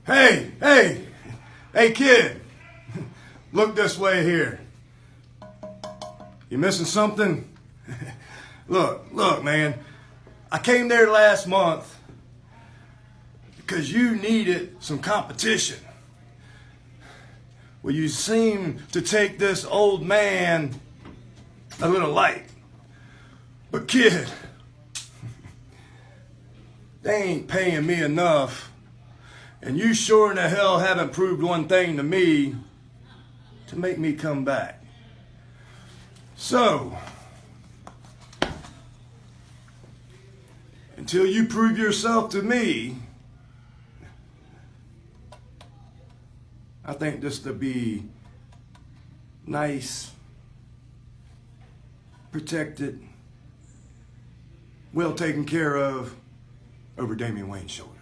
Hey, kid. Look this way here. You missing something? Look, man. I came there last month because you needed some competition. Well, you seem to take this old man a little light. But kid, they ain't paying me enough. And you sure in the hell haven't proved one thing to me to make me come back. So, until you prove yourself to me, I think this to be nice, protected, well taken care of over Damien Wayne's shoulder.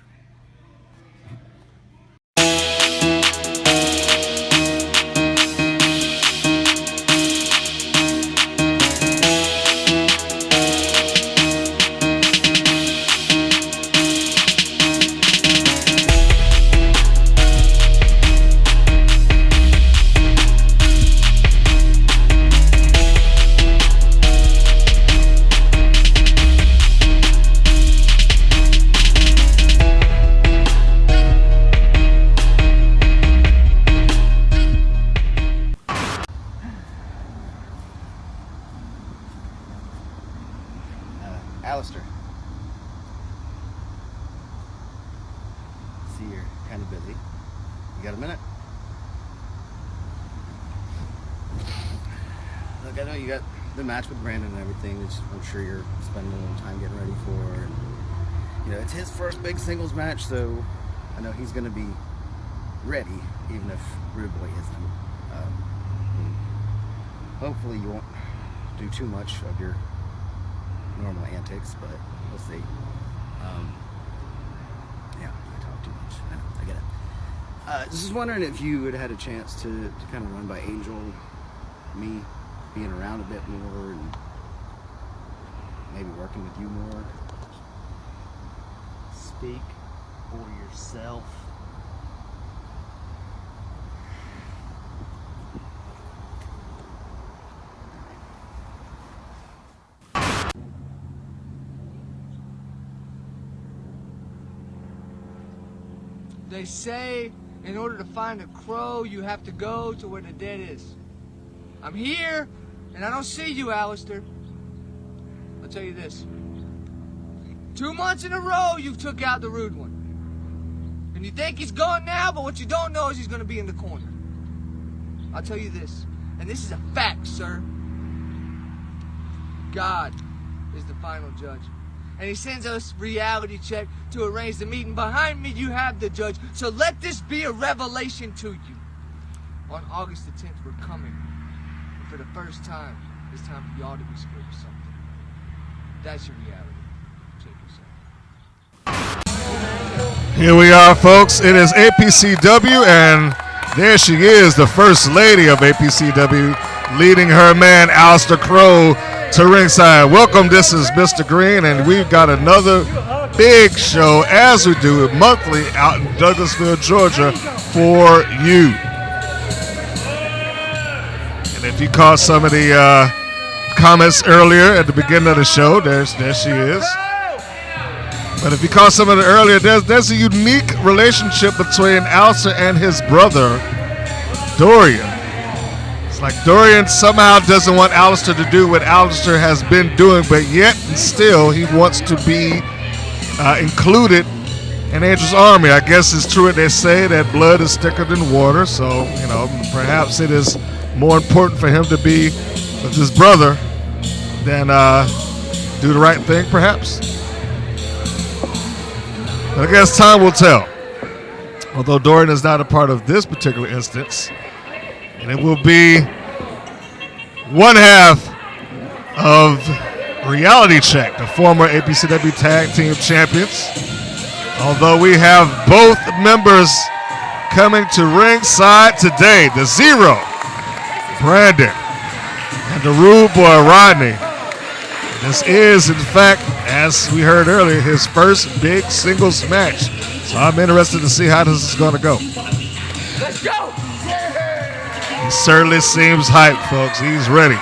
Alister. See, you're kind of busy. You got a minute? Look, I know you got the match with Branden and everything, which I'm sure you're spending a little time getting ready for. And, you know, it's his first big singles match, so I know he's going to be ready, even if Rudeboy isn't. Hopefully you won't do too much of your normal antics, but we'll see. Yeah, I talk too much. I know, I get it. Just wondering if you had had a chance to kind of run by Angel, me being around a bit more, and maybe working with you more. Speak for yourself. They say in order to find a crow, you have to go to where the dead is. I'm here, and I don't see you, Alister. I'll tell you this. 2 months in a row, you've took out the rude one. And you think he's gone now, but what you don't know is he's going to be in the corner. I'll tell you this, and this is a fact, sir. God is the final judge. And he sends us reality check to arrange the meeting. Behind me, you have the judge. So let this be a revelation to you. On August the 10th, we're coming. And for the first time, it's time for y'all to be scared of something. That's your reality. Check yourself. Here we are, folks. It is APCW, and there she is, the First Lady of APCW, leading her man, Alister Crowe, to ringside. Welcome, this is Mr. Green, and we've got another big show, as we do monthly out in Douglasville, Georgia, for you. And if you caught some of the comments earlier at the beginning of the show, there she is. But if you caught some of it earlier, there's a unique relationship between Alister and his brother, Dorian. It's like Dorian somehow doesn't want Alister to do what Alister has been doing, but yet and still he wants to be included in Angel's army. I guess it's true what they say, that blood is thicker than water, so, you know, perhaps it is more important for him to be with his brother than do the right thing, perhaps. But I guess time will tell. Although Dorian is not a part of this particular instance, and it will be one half of Reality Check, the former APCW Tag Team Champions. Although we have both members coming to ringside today, the Zero, Branden, and the Rudeboy, Rodney. This is, in fact, as we heard earlier, his first big singles match. So I'm interested to see how this is going to go. Let's go! He certainly seems hyped, folks. He's ready.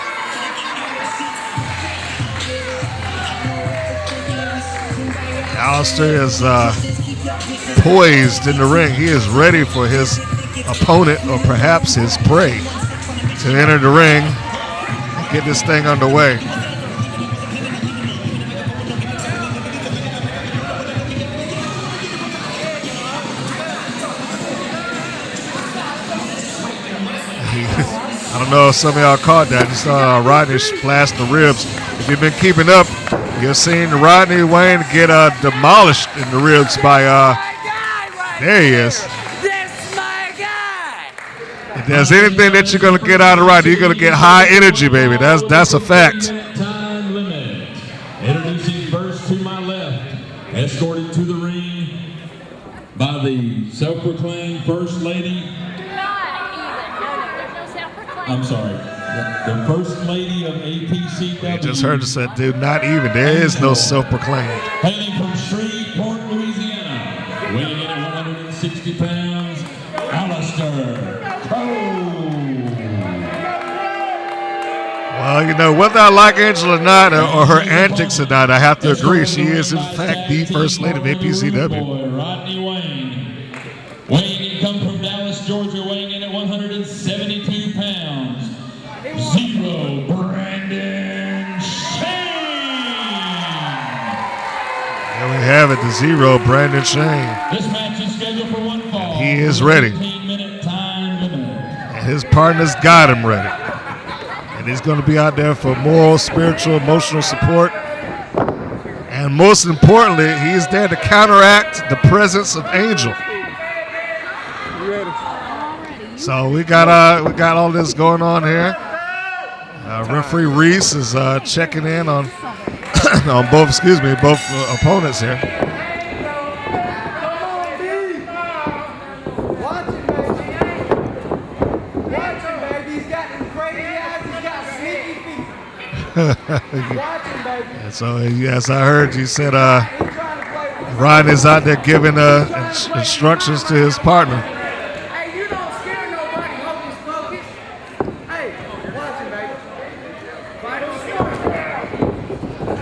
Alister is poised in the ring. He is ready for his opponent, or perhaps his prey, to enter the ring and get this thing underway. I don't know if some of y'all caught that. You saw Rodney splash the ribs. If you've been keeping up, you've seen Rodney Wayne get demolished in the ribs by, there he is. That's my guy! If there's anything that you're going to get out of Rodney, you're going to get high energy, baby. That's a fact. Time limit. Introducing first to my left, escorted to the ring by the self-proclaimed First Lady. I'm sorry. The First Lady of APCW. You just heard us that, dude, not even. There is no self-proclaimed. Hailing from Shreveport, Louisiana, weighing in at 160 pounds, Alister, Crowe. Well, you know, whether I like Angela or not, or her antics or not, I have to agree. She is, in fact, the First Lady of APCW. Rudeboy, Rodney Wayne. Weighing in, come from Dallas, Georgia, weighing in at 172 pounds. Zero, Branden Shane. There we have it, the zero, Branden Shane. This match is scheduled for one fall. He is ready. 15-minute time limit. And his partner's got him ready. And he's going to be out there for moral, spiritual, emotional support. And most importantly, he's there to counteract the presence of Angel. So we got all this going on here. Referee Reese is checking in on on both opponents here. Watch him, baby. He's got them crazy eyes. He's got sneaky feet. Watch him, baby. And so, yes, I heard you said He's trying to play with Rodney's out there giving instructions to his partner. Hey, you don't scare nobody, hocus pocus. Hey, watch him, baby. Fight him smart.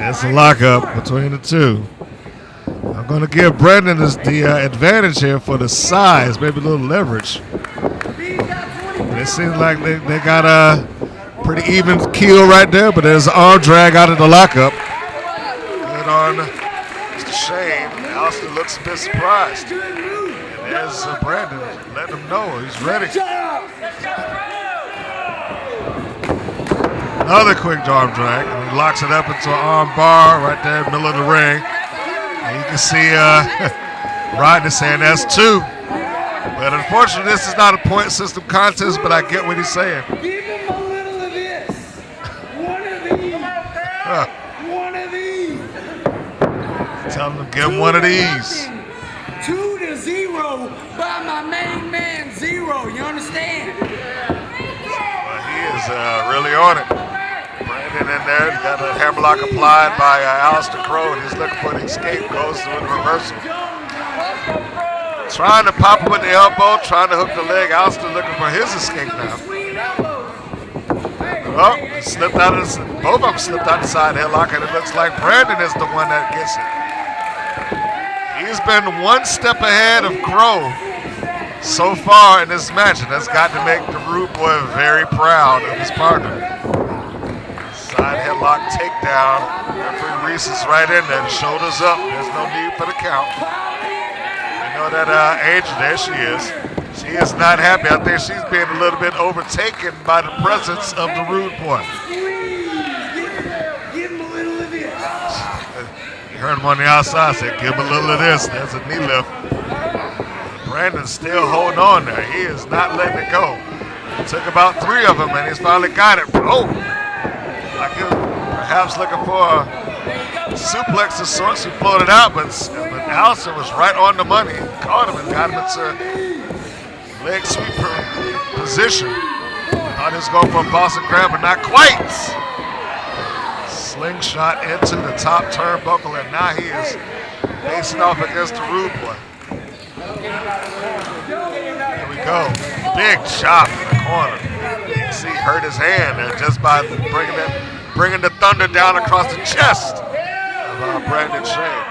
It's a lockup between the two. I'm going to give Branden the advantage here for the size, maybe a little leverage. It seems like they got a pretty even keel right there, but there's an arm drag out of the lockup. Good on Mr. Shane. Alister looks a bit surprised. And there's Branden letting him know he's ready. Another quick arm drag. And he locks it up into an arm bar right there in the middle of the ring. And you can see Rodney saying that's two. But unfortunately, this is not a point system contest, but I get what he's saying. Give him a little of this. One of these. One of these. Tell him to give him one of these. 2-0 by my main man, Zero. You understand? Well, he is really on it. Branden in there, got a hammerlock applied by Alister Crowe, and he's looking for the escape, goes to a reversal. Trying to pop him with the elbow, trying to hook the leg. Alister looking for his escape now. Oh, slipped out of both of them slipped out the side headlock, and it looks like Branden is the one that gets it. He's been one step ahead of Crowe so far in this match, and that's got to make the Rudeboy very proud of his partner. Side headlock takedown. Referee Reese is right in there, shoulders up. There's no need for the count. You know that Angel, there she is. She is not happy. I think she's being a little bit overtaken by the presence of the Rudeboy. Give him a little of this. You heard him on the outside say, give him a little of this. There's a knee lift. Branden's still holding on there. He is not letting it go. It took about 3 of them, and he's finally got it. Oh! Like he was perhaps looking for a suplex of sorts. He floated out, but Alister was right on the money. Caught him and got him into leg sweep position. Thought he was going for a Boston Crab, but not quite. Slingshot into the top turnbuckle, and now he is facing off against the Rudeboy. Here we go. Big chop in the corner. See, hurt his hand there just by bringing the thunder down across the chest of Branden Shane.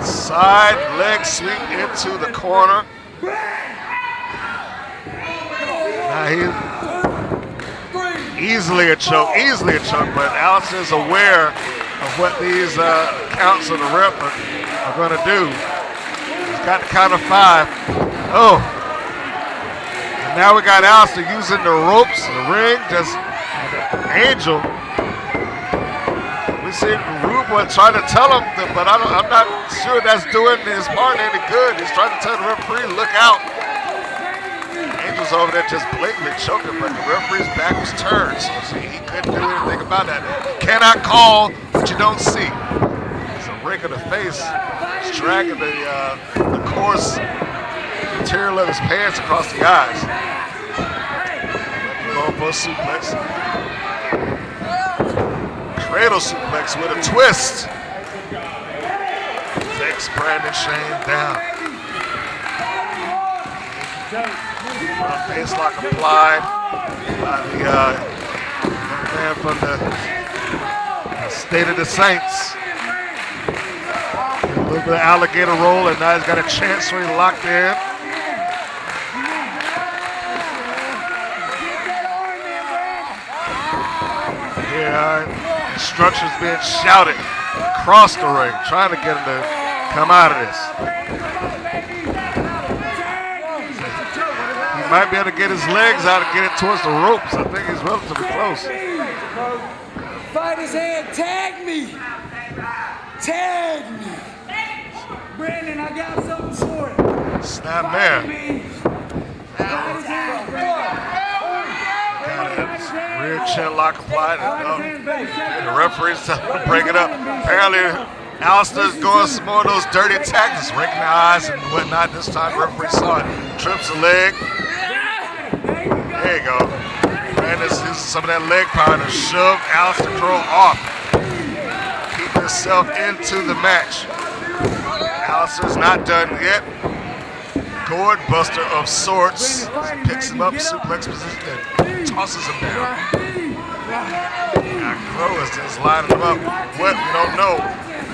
Side leg sweep into the corner. Now he easily a choke, but Alister is aware of what these counts of the ref are going to do. He's got the count of 5. Oh. And now we got Alister using the ropes, the ring, just Angel. We see Rudeboy trying to tell him, but I'm not sure that's doing his partner any good. He's trying to tell the referee, look out. Angel's over there just blatantly choking, but the referee's back was turned, so he couldn't do anything about that. You cannot call what you don't see. It's a rake of the face. He's dragging the coarse material of his pants across the eyes. Going for a suplex. Cradle suplex with a twist. Takes Branden Shane down. Face lock applied by the young man from the State of the Saints. A little bit of alligator roll, and now he's got a chancery locked in. Here, instructions being shouted across the ring, trying to get him to come out of this. Might be able to get his legs out and get it towards the ropes. I think he's relatively close. Fight his hand. Tag me. Tag me. Branden, I got something for it. Snap man. Fight his hand, Branden. Rear chin lock applied. And the referee's telling him to break it up. Apparently, Alister's going some more of those dirty tactics, raking the eyes and whatnot. This time, the referee saw it. Trips the leg. There you go. Branden's using some of that leg power to shove Alister Crowe off. Keep himself into the match. Alister's not done yet. Gourd buster of sorts. Picks him up, suplex position, and tosses him down. Now Crowe is just lining him up. What? We don't know.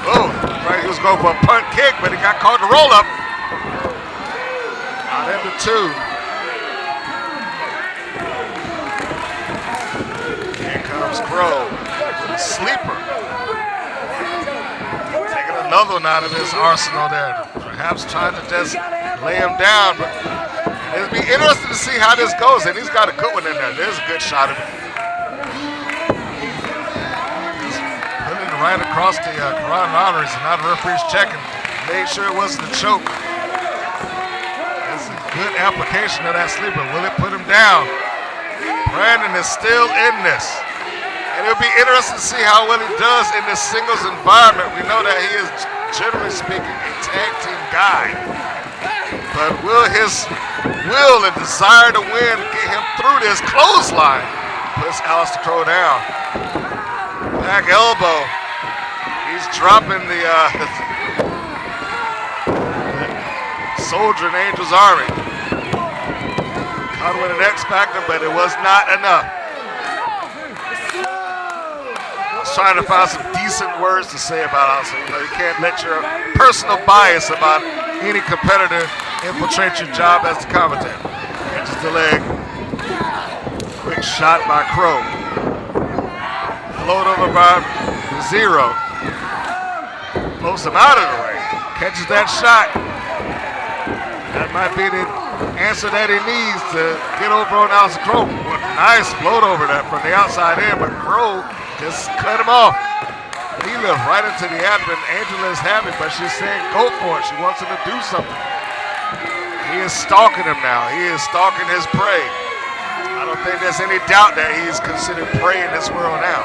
Oh, right, he was going for a punt kick, but he got caught in the roll up. Out into 2. Here comes Crowe with a sleeper. Taking another one out of his arsenal there. Perhaps trying to just lay him down. But it'll be interesting to see how this goes. And he's got a good one in there. There's a good shot of it. Putting it right across the carotid arteries, and now the referee's checking. Made sure it wasn't a choke. That's a good application of that sleeper. Will it put him down? Branden is still in this. And it'll be interesting to see how well he does in this singles environment. We know that he is, generally speaking, a tag team guy. But will his will and desire to win get him through this clothesline? Puts Alister Crowe down. Back elbow. He's dropping the soldier in Angel's army. Caught with an X Factor, but it was not enough. I was trying to find some decent words to say about Alister. You can't let your personal bias about any competitor infiltrate your job as the commentator. Catches the leg. Quick shot by Crowe. Float over by Zero. Floats him out of the ring. Catches that shot. That might be the answer that he needs to get over on Alister Crowe. Nice float over that from the outside in, but Crowe just cut him off. He left right into the abdomen. Angela is happy, but she's saying go for it. She wants him to do something. He is stalking him now. He is stalking his prey. I don't think there's any doubt that he's considered prey in this world now.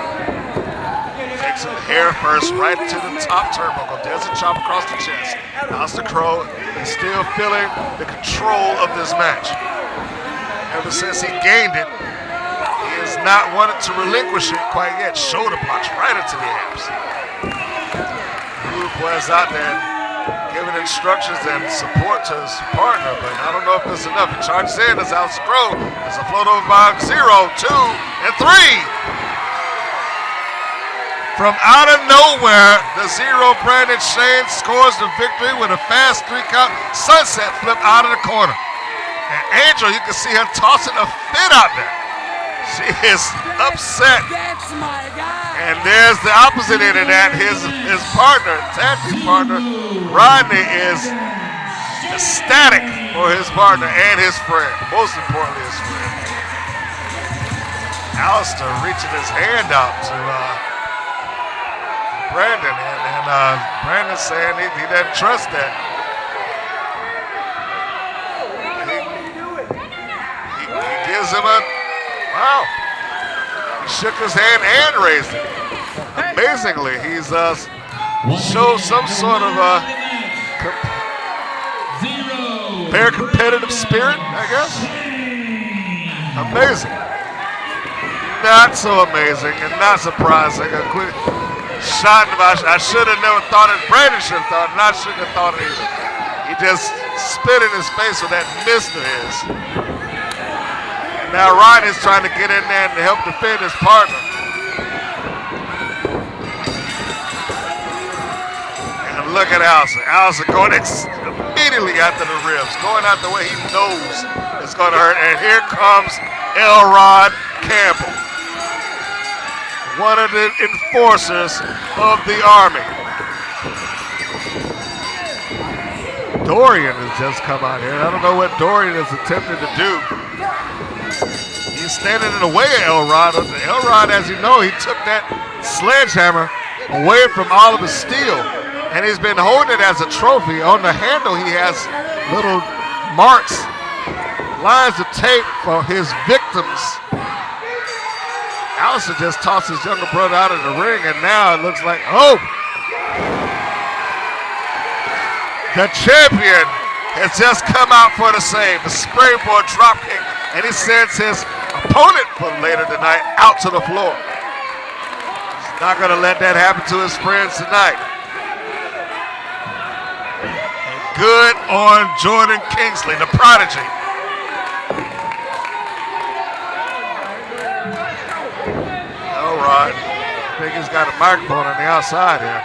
Takes him hair first right to the top turnbuckle. Does a chop across the chest. Alister Crowe is still feeling the control of this match. Ever since he gained it, he is not wanted to relinquish it quite yet. Shoulder blocks right into the abs. Rudeboy is out there giving instructions and support to his partner, but I don't know if it's enough. He charges in as Alister Crowe. There's a float over by 0, 2, and 3. From out of nowhere, the 0 Branden Shane scores the victory with a fast 3-count sunset flip out of the corner. And Angel, you can see her tossing a fit out there. She is upset. That's my guy. And there's the opposite end of that. His partner, tag team partner, Rodney, is ecstatic for his partner and his friend. Most importantly, his friend. Alister reaching his hand out to Branden, and Branden saying he doesn't trust that. He gives him a wow. He shook his hand and raised it. Amazingly, he's showed some sort of very competitive spirit, I guess. Amazing. Not so amazing and not surprising. A quick shot. I should have never thought it. Branden should have thought it, and I shouldn't have thought it either. He just spit in his face with that mist of his. And now Rodney's trying to get in there and help defend his partner. And look at Alister. Alister going immediately after the ribs, going out the way he knows it's going to hurt. And here comes Elrod Campbell, one of the enforcers of the Army. Dorian has just come out here. I don't know what Dorian is attempting to do. He's standing in the way of Elrod. Elrod, as you know, he took that sledgehammer away from all of his steel, and he's been holding it as a trophy. On the handle, he has little marks, lines of tape for his victims. Alister just tossed his younger brother out of the ring, and now it looks like, oh! The champion has just come out for the save, the springboard dropkick, and he sends his opponent for later tonight out to the floor. He's not going to let that happen to his friends tonight. And good on Jordan Kingsley, the Prodigy. Elrod, I think he's got a microphone on the outside here.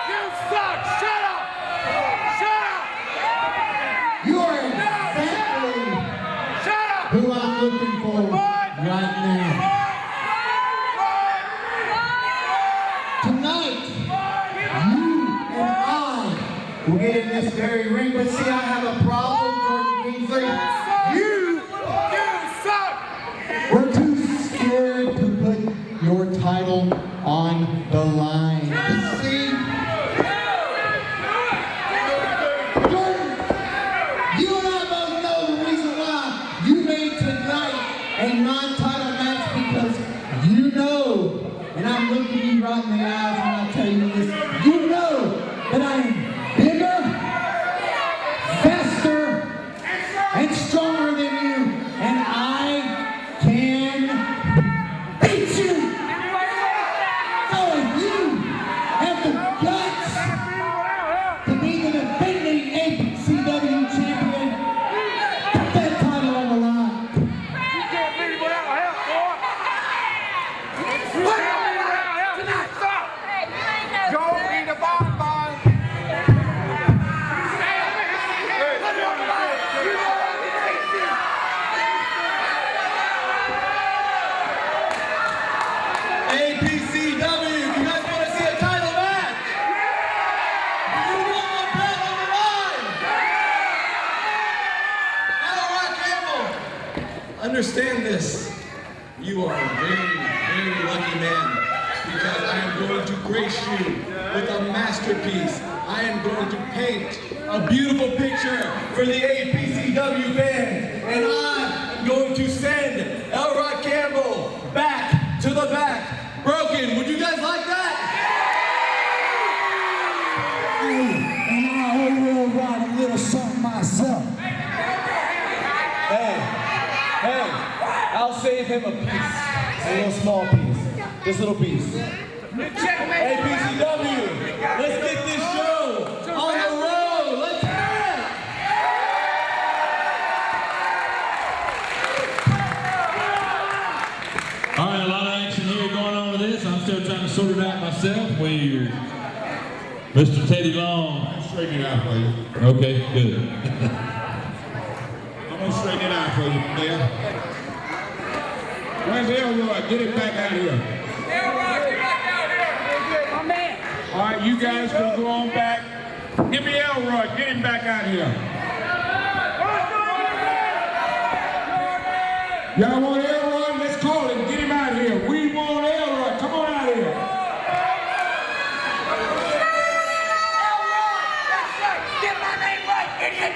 You suck. Shut up. Shut up. You are exactly Shut up. who I'm looking for right now. Tonight, you and I will get in this very ring, but see, I have a problem, Jordan Kingsley. You suck. were too scared to put your title on the line. See? Jordan, you and I both know the reason why you made tonight a non-title match, because you know, and I'm looking you right in the eyes when I tell you this, you know that I am bigger, faster, and stronger than you, and I can beat you. So if you have the guts to be the defending APCW champion, put that title on the line. You can't beat him without help, boy. Stop. Go eat a bonbon. APCW, you guys want to see a title match? You want a belt on the line? Elrod Campbell, understand this. You are a very, very lucky man, because I am going to grace you with a masterpiece. I am going to paint a beautiful picture for the APCW fans, and I am going to send Elrod Campbell back to the back. Broken, would you guys like that? And I will write a little something myself. him a piece, a little small piece, this little piece. APCW, let's get this show on the road. Let's do it. All right, a lot of action here going on with this. I'm still trying to sort it out myself. Weird. Mr. Teddy Long. I'll straighten it out for you. Okay, good. I'm gonna straighten it out for you, player. Where's Elrod? Get him back out here. Elrod, get back out here. My man. All right, you guys can go on back. Give me Elrod. Get him back out here. Y'all want Elrod? Let's call him. Get him out here. We want Elrod. Come on out here.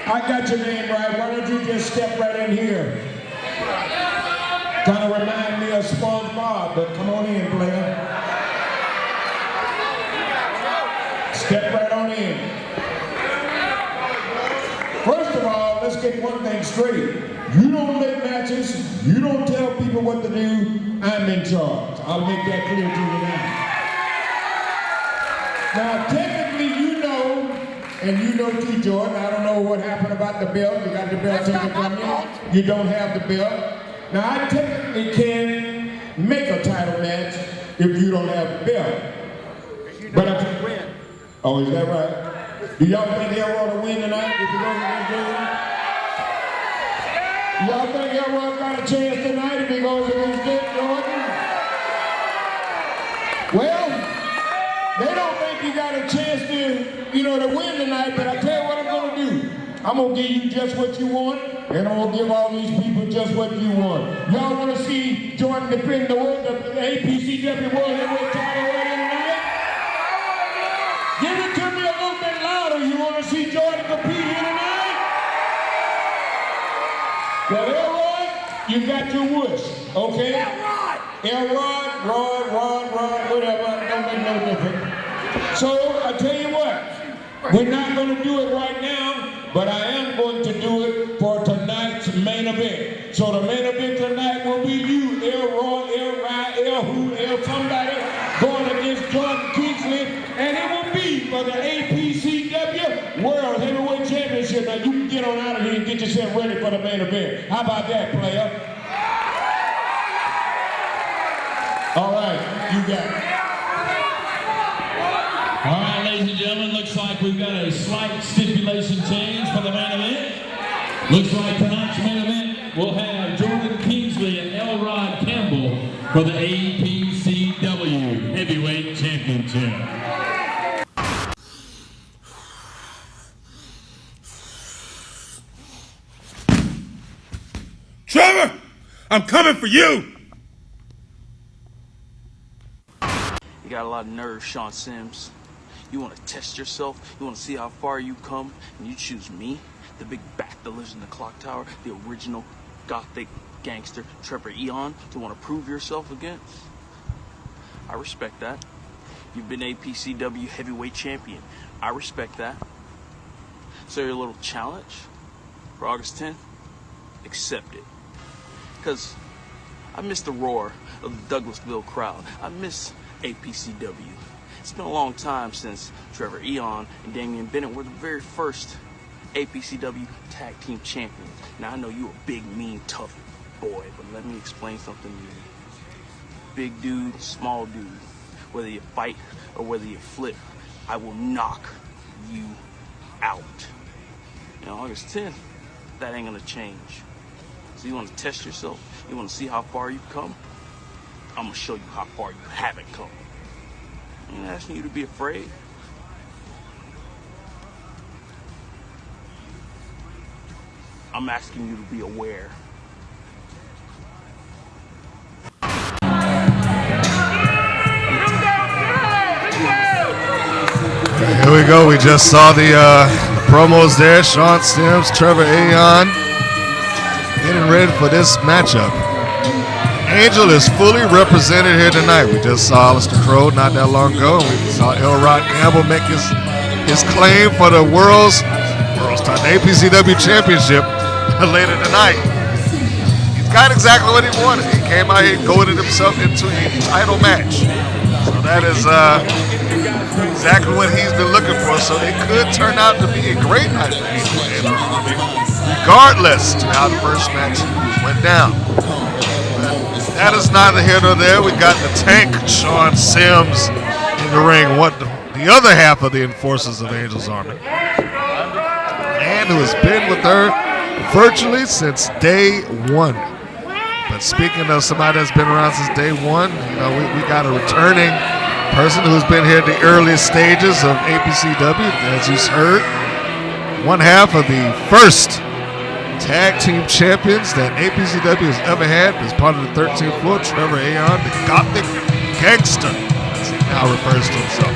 I got your name right. Why don't you just step right in here? Kind of remind me of SpongeBob, but come on in, player. Step right on in. First of all, let's get one thing straight. You don't make matches. You don't tell people what to do. I'm in charge. I'll make that clear to you now. Now, technically, you know, and you know too, Jordan, I don't know what happened about the belt. You got the belt taken from you. You don't have the belt. Now, I technically can make a title match if you don't have the belt. But I can win. Oh, is that right? Do y'all think Elrod will win tonight if he goes against Jordan? Y'all think Elrod got a chance tonight if he goes against Jordan? Well, they don't think he got a chance to, to win tonight, but I tell you what I'm gonna do. I'm gonna give you just what you want, and I'm gonna give all these people just what you want. Y'all wanna see Jordan defend the APCW World Heavyweight title right here tonight? Give it to me a little bit louder. You wanna see Jordan compete here tonight? Well, Elrod, you got your wish, okay? Elrod, Rod, whatever, don't make no difference. So, I tell you what, we're not going to do it right now, but I am going to do it for tonight's main event. So the main event tonight will be you, Elrod, somebody, going against Jordan Kingsley, and it will be for the APCW World Heavyweight Championship. Now, you can get on out of here and get yourself ready for the main event. How about that, player? All right, you got it. All right, ladies and gentlemen, looks like we've got a slight stipulation change for the main event. Looks like tonight's main event will have Jordan Kingsley and Elrod Campbell for the APCW Heavyweight Championship. Trevor, I'm coming for you. You got a lot of nerve, Sean Sims. You want to test yourself? You want to see how far you come? And you choose me, the big bat that lives in the clock tower, the original gothic gangster Trevor Aeon, to want to prove yourself against? I respect that. You've been APCW heavyweight champion. I respect that. So your little challenge for August 10th? Accept it. Because I miss the roar of the Douglasville crowd. I miss APCW. It's been a long time since Trevor Aeon and Damien Bennett were the very first APCW tag team champions. Now I know you're a big, mean, tough boy, but let me explain something to you. Big dude, small dude, whether you fight or whether you flip, I will knock you out. Now August 10th, that ain't gonna change. So you want to test yourself? You want to see how far you've come? I'm gonna show you how far you haven't come. I ain't asking you to be afraid. I'm asking you to be aware. Here we go. We just saw the promos there. Sean Sims, Trevor Aeon getting ready for this matchup. Angel is fully represented here tonight. We just saw Alister Crowe not that long ago. We saw Elrod Campbell make his claim for the world's title, APCW championship later tonight. He's got exactly what he wanted. He came out here and goaded himself into a title match. So that is exactly what he's been looking for. So it could turn out to be a great night for Angel Army, regardless to how the first match went down. But that is neither here nor there. We got the tank, Sean Sims, in the ring. What the other half of the enforcers of Angel's Army. Man who has been with her virtually since day one. But speaking of somebody that's been around since day one, you know, we got a returning person who's been here at the earliest stages of APCW, as you heard. One half of the first tag team champions that APCW has ever had as part of the 13th floor, Trevor Aeon, the Gothic Gangster, as he now refers to himself.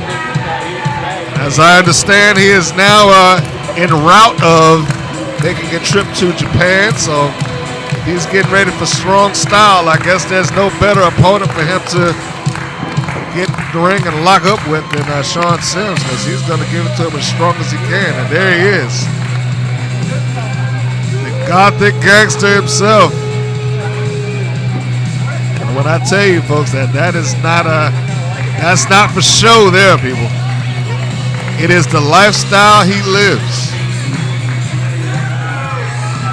As I understand, he is now en route of making a trip to Japan, so if he's getting ready for strong style, I guess there's no better opponent for him to get in the ring and lock up with than Sean Sims, because he's going to give it to him as strong as he can, and there he is. The Gothic Gangster himself. And when I tell you, folks, that's not for show there, people. It is the lifestyle he lives.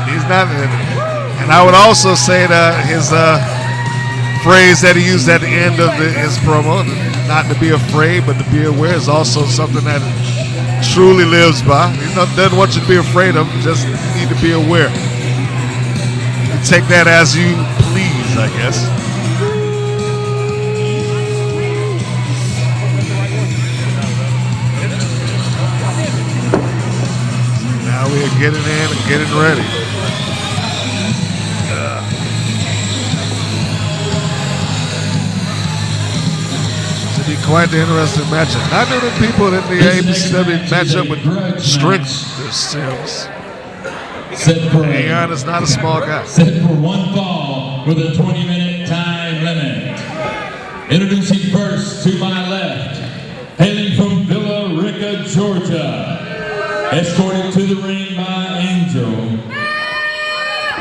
He's not, and I would also say that his phrase that he used at the end of his promo, not to be afraid but to be aware, is also something that truly lives by. He doesn't want you to be afraid of him, just need to be aware. You can take that as you please, I guess. Now we are getting in and getting ready. Be quite the interesting matchup. Not many people in the APCW matchup with strength. Sims. Aeon is not a small guy. Set for one fall with a 20-minute time limit. Introducing first to my left, hailing from Villa Rica, Georgia, escorted to the ring by Angel.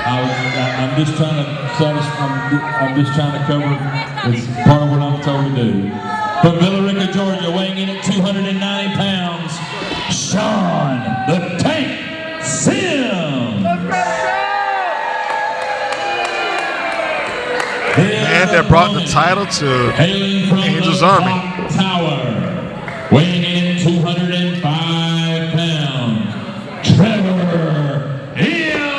I'm just trying to cover this part of what I'm told to do. From Villa Rica, Georgia, weighing in at 290 pounds, Sean the Tank Sims. Man that brought the title to Angel's Army. Tower, weighing in at 205 pounds, Trevor Aeon.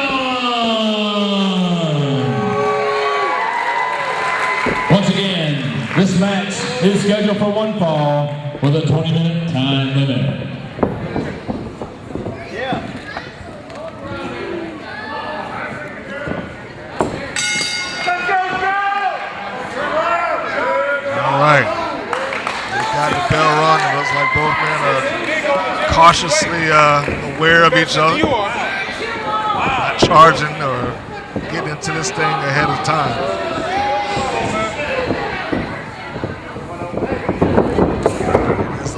Once again, this match is scheduled for one fall with a 20-minute time limit. All right. We got the bell rung. It looks like both men are cautiously aware of each other. Not charging or getting into this thing ahead of time.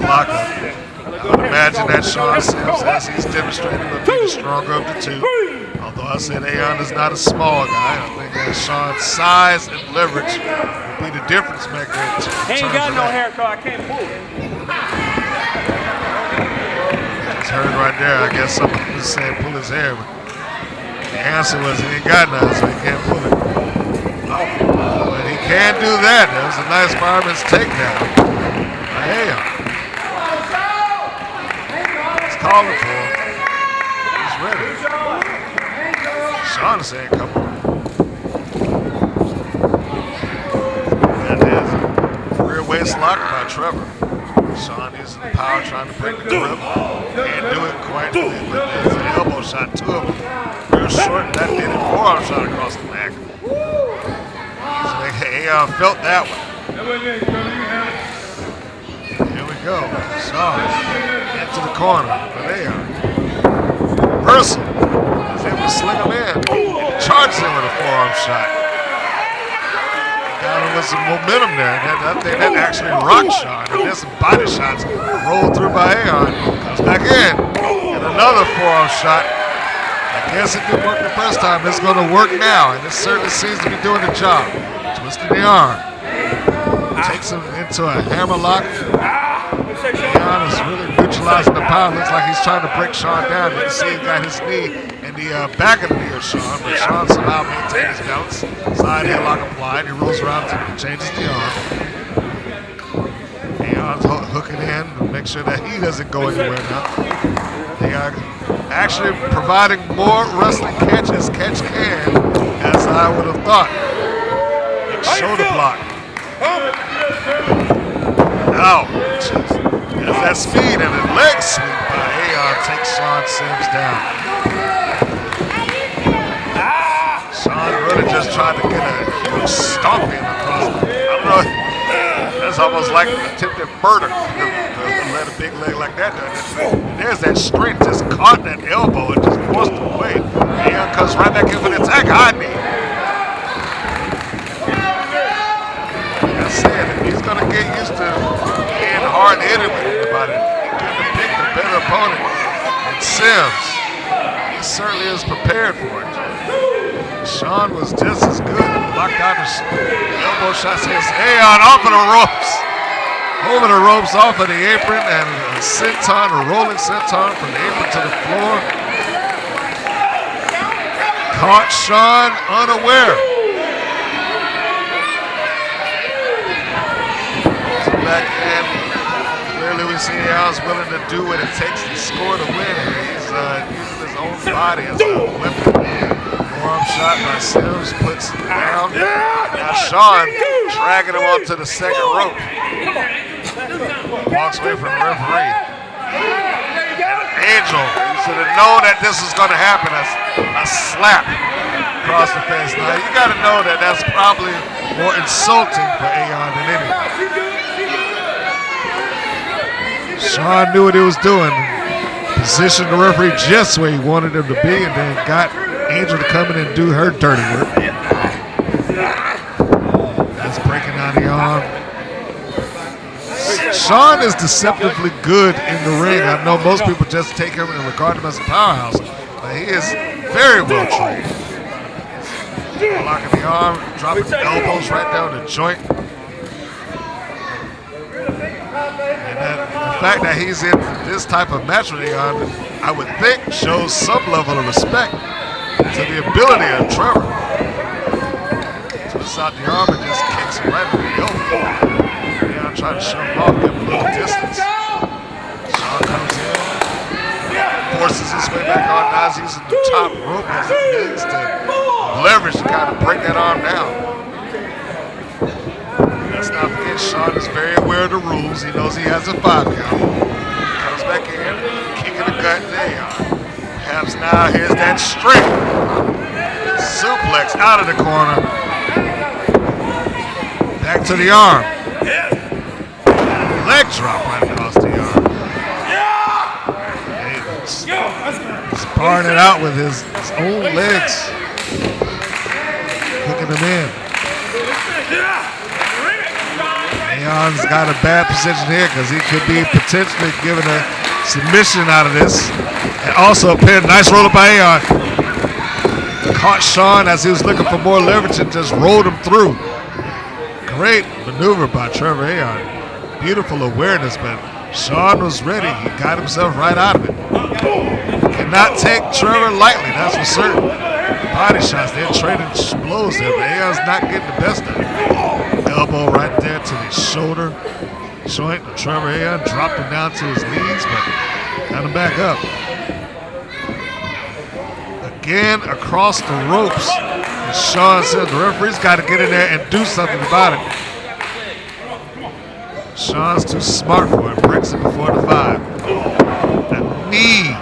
Lockup. I would imagine that Sean Sims, as he's demonstrated, will be the stronger of the two. Although I said Aeon is not a small guy, I think that Sean's size and leverage will be the difference maker. He ain't got no hair, so I can't pull it. Just heard right there. I guess someone was saying pull his hair, but the answer was he ain't got none, so he can't pull it. But he can do that. That was a nice fireman's takedown by Aeon. Calling for him. He's ready. Sean is saying, come on. That is a rear waist lock by Trevor. Sean using the power, trying to break the grip. Can't do it quite, but there's an elbow shot, two of them. Real short, that did it. Forearm shot across the back. So Aeon felt that one. Here we go. Sean into the corner for Aeon. Reversal. He's able to sling him in. Charges him with a forearm shot. Got him with some momentum there. That thing that actually rocked Sean. And there's some body shots rolled through by Aeon. Comes back in. And another forearm shot. Yes, it did work the first time. It's going to work now, and it certainly seems to be doing the job. Twisting the arm. Takes him into a hammerlock. Aeon is really neutralizing the power. Looks like he's trying to break Sean down. You can see he's got his knee in the back of the knee of Sean, but Sean somehow maintains his balance. Side headlock applied. He rolls around and changes the arm. Aeon's hooking in to make sure that he doesn't go anywhere now. They are actually providing more wrestling catch as catch can, as I would have thought. Big shoulder block. Now, there's that speed and a leg sweep by Aeon takes Sean Sims down. Sean really just tried to get a huge stomp in across. I don't know. That's almost like attempted murder. Let a big leg like that. There's that strength, just caught that elbow and just forced him away. Aeon comes right back in for the attack. High knee. Like I said, if he's going to get used to being hard-headed with anybody, he's going to pick the better opponent. And Sims, he certainly is prepared for it. Sean was just as good. Blocked out his elbow shots. Here's Aeon off of the ropes. Over the ropes, off of the apron, and a senton, a rolling senton from the apron to the floor. Caught Sean unaware. So back in, clearly we see Aeon's willing to do what it takes to score the win. He's using his own body as a weapon. Forearm shot by Sims, puts him down. Now Sean dragging him onto the second rope. Walks away from the referee. Angel, you should have known that this was going to happen. A slap across the face. Now you got to know that that's probably more insulting for Aeon than anything. Sean knew what he was doing. Positioned the referee just where he wanted him to be, and then got Angel to come in and do her dirty work. That's breaking down the arm. Sean is deceptively good in the ring. I know most people just take him and regard him as a powerhouse, but he is very well trained. Locking the arm, dropping the elbows right down the joint. And the fact that he's in this type of match with Aeon, I would think shows some level of respect to the ability of Trevor. Twists out the arm and just kicks him right in the elbow. Trying to shove him off, give him a little distance. Sean comes in, forces his way back on. Now he's using the top rope as he needs to leverage to kind of break that arm down. Let's not forget, Sean is very aware of the rules. He knows he has a 5 count. Comes back in, kicking the gut to Aeon. Perhaps now here's that straight suplex out of the corner. Back to the arm. Leg drop right across the arm. He's barring it out with his own legs. Hooking him in. Aeon's got a bad position here because he could be potentially given a submission out of this. And also a pin. Nice roll up by Aeon. Caught Sean as he was looking for more leverage and just rolled him through. Great maneuver by Trevor Aeon. Beautiful awareness, but Sean was ready. He got himself right out of it. Cannot take Trevor lightly, that's for certain. Body shots, they're trading blows there, but Aeon's not getting the best of it. Elbow right there to the shoulder joint. Trevor Aeon dropped him down to his knees, but got him back up. Again, across the ropes. And Sean said the referee's got to get in there and do something about it. Sean's too smart for it. Breaks it before the 5. The knee.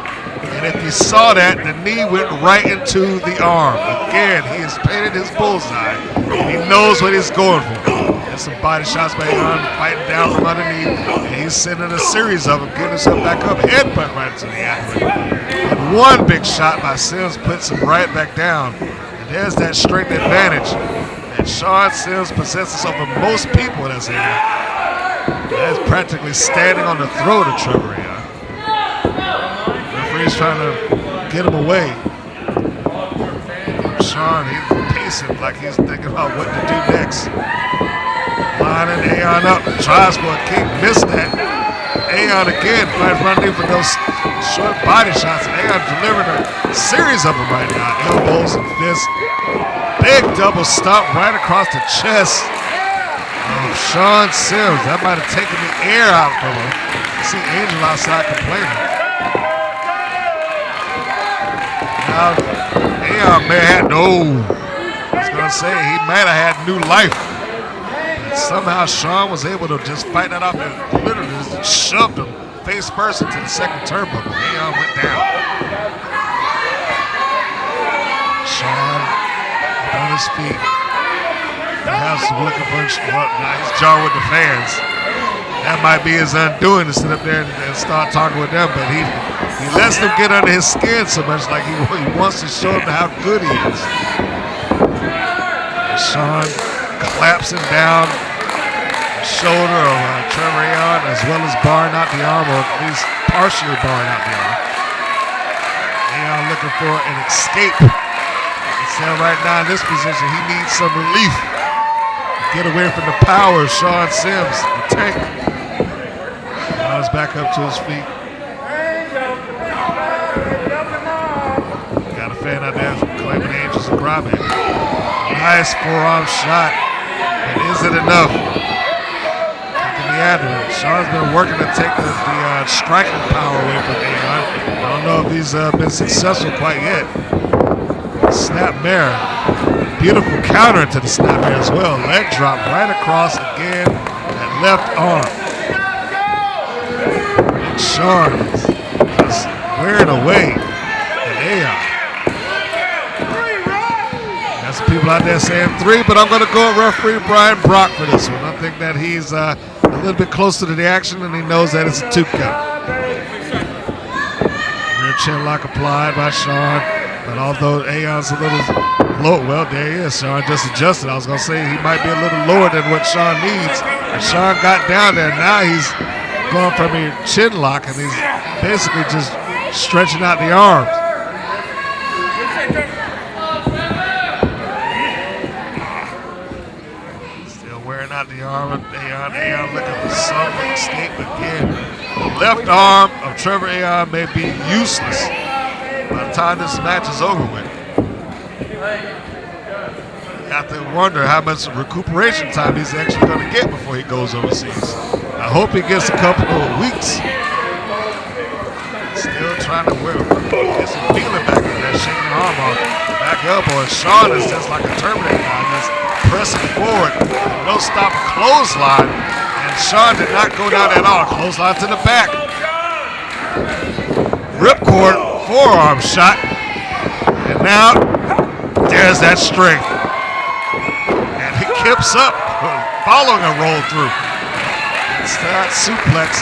And if you saw that, the knee went right into the arm. Again, he has painted his bullseye. And he knows what he's going for. There's some body shots by Aeon fighting down from underneath. And he's sending a series of them, getting himself back up. Headbutt right into the athlete. And one big shot by Sims puts him right back down. And there's that strength advantage that Sean Sims possesses over most people that's in here. That's practically standing on the throat of Trevor Aeon. Referee's trying to get him away. Sean, he's pacing like he's thinking about what to do next. Lining Aeon up, tries for a kick, missed that. Aeon again tries running for those short body shots, and Aeon delivering a series of them right now. Elbows and fists. Big double stomp right across the chest of Sean Sims. That might have taken the air out from him. You see Angel outside complaining. Now, Aeon may have had, I was going to say, he might have had new life. But somehow Sean was able to just fight that off and literally just shoved him face first into the second turnbuckle. Aeon went down. Sean on his feet. Perhaps looking for, well, now he's jarring with the fans. That might be his undoing to sit up there and start talking with them, but he lets them get under his skin so much, like he wants to show them how good he is. And Sean collapsing down the shoulder of Trevor Aeon, as well as barring out the arm, or at least partially barring out the arm. Aeon looking for an escape. So right now in this position, he needs some relief. Get away from the power of Sean Sims, the tank. Now he's back up to his feet. Got a fan out there claiming Angel's a grommet. Nice forearm shot. But is it enough? Taking the abdomen. Sean's been working to take the striking power away from Aeon. I don't know if he's been successful quite yet. Snap mare. Beautiful counter to the snap mare as well. Leg drop right across again. That left arm. And Sean is wearing away at Aeon. Got some people out there saying 3, but I'm going to go with referee Brian Brock for this one. I think that he's a little bit closer to the action, and he knows that it's a 2 count. Rear chin lock applied by Sean. But although Aeon's a little low, well, there he is. Sean just adjusted. I was going to say he might be a little lower than what Sean needs. And Sean got down there. Now he's going from a chin lock, and he's basically just stretching out the arms. Still wearing out the arm of Aeon. Aeon looking for some escape again. The left arm of Trevor Aeon may be useless by the time this match is over with. You have to wonder how much recuperation time he's actually going to get before he goes overseas. I hope he gets a couple of weeks. Still trying to get some feeling back in there, shaking the arm off. Back elbow, and Sean is just like a Terminator now, just pressing forward. No stop clothesline, and Sean did not go down at all. Clothesline to the back. Ripcord forearm shot, and now there's that strength, and he kips up following a roll through. It's that suplex.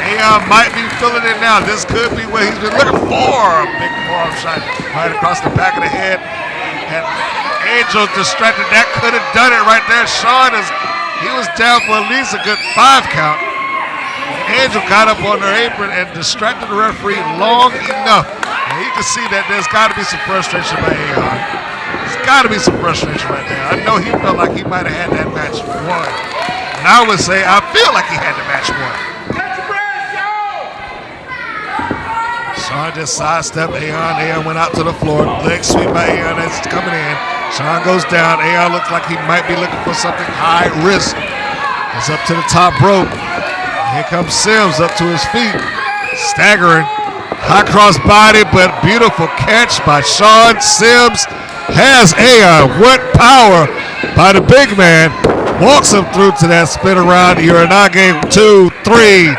Aeon might be feeling it now. This could be what he's been looking for. A big forearm shot right across the back of the head, and Angel distracted. That could have done it right there. Sean he was down for at least a good 5 count. Angel got up on her apron and distracted the referee long enough. And you can see that there's got to be some frustration by Aeon. There's got to be some frustration right there. I know he felt like he might have had that match won. And I would say I feel like he had the match won. Sean just sidestepped Aeon. Aeon went out to the floor. Leg sweep by Aeon as it's coming in. Sean goes down. Aeon looks like he might be looking for something high risk. It's up to the top rope. Here comes Sims up to his feet. Staggering. High cross body, but beautiful catch by Sean Sims. Has Aeon. What power by the big man. Walks him through to that spin around. Uranage 2, 3.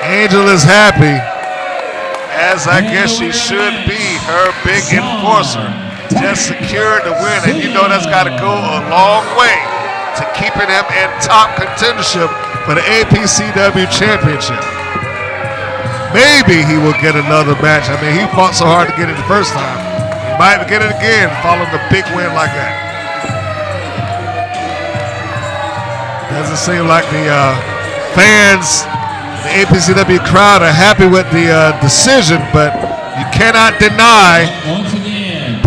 Angel is happy, as I guess she should be. Her big enforcer just secured the win, and you know that's got to go a long way to keeping him in top contendership for the APCW Championship. Maybe he will get another match. I mean, he fought so hard to get it the first time. He might get it again following the big win like that. Doesn't seem like the fans, the APCW crowd, are happy with the decision, but you cannot deny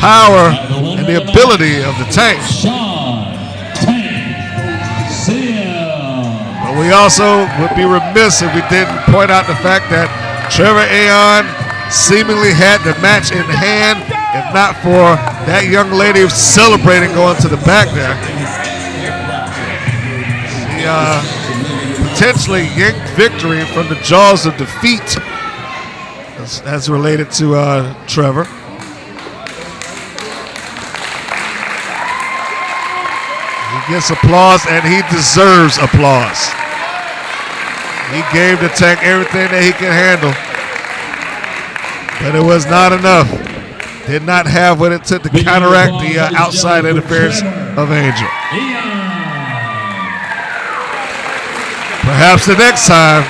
power and the ability of the Tank. But we also would be remiss if we didn't point out the fact that Trevor Aeon seemingly had the match in hand, if not for that young lady celebrating going to the back there. He potentially yanked victory from the jaws of defeat. That's related to Trevor. He gets applause, and he deserves applause. He gave the Tank everything that he can handle, but it was not enough. Did not have what it took to counteract the outside interference of Angel. Perhaps the next time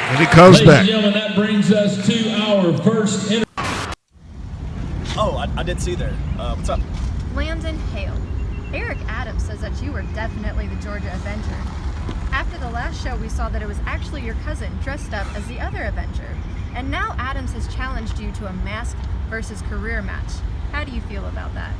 when he comes back. Ladies and gentlemen, that brings us to our first interview. Oh, I did see there. What's up? Landon Hale. Eric Adamz says that you were definitely the Georgia Avenger. After the last show, we saw that it was actually your cousin dressed up as the other Avenger. And now Adamz has challenged you to a mask versus career match. How do you feel about that?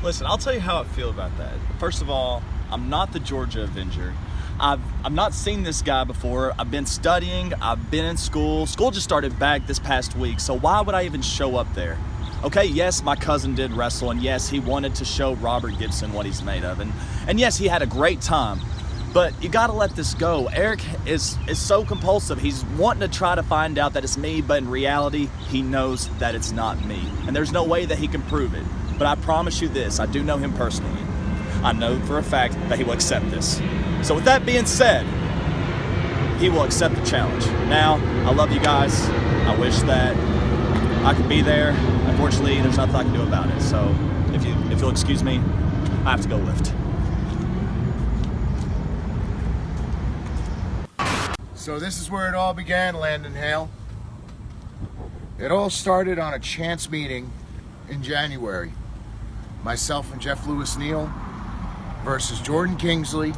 Listen, I'll tell you how I feel about that. First of all, I'm not the Georgia Avenger. I've not seen this guy before. I've been studying, I've been in school. School just started back this past week, so why would I even show up there? Okay, yes, my cousin did wrestle, and yes, he wanted to show Robert Gibson what he's made of, and yes, he had a great time, but you gotta let this go. Eric is so compulsive. He's wanting to try to find out that it's me, but in reality, he knows that it's not me, and there's no way that he can prove it. But I promise you this, I do know him personally. I know for a fact that he will accept this. So with that being said, he will accept the challenge. Now, I love you guys. I wish that I could be there. Unfortunately, there's nothing I can do about it. So if you'll excuse me, I have to go lift. So this is where it all began, Landon Hale. It all started on a chance meeting in January. Myself and Jeff Lewis Neal versus Jordan Kingsley,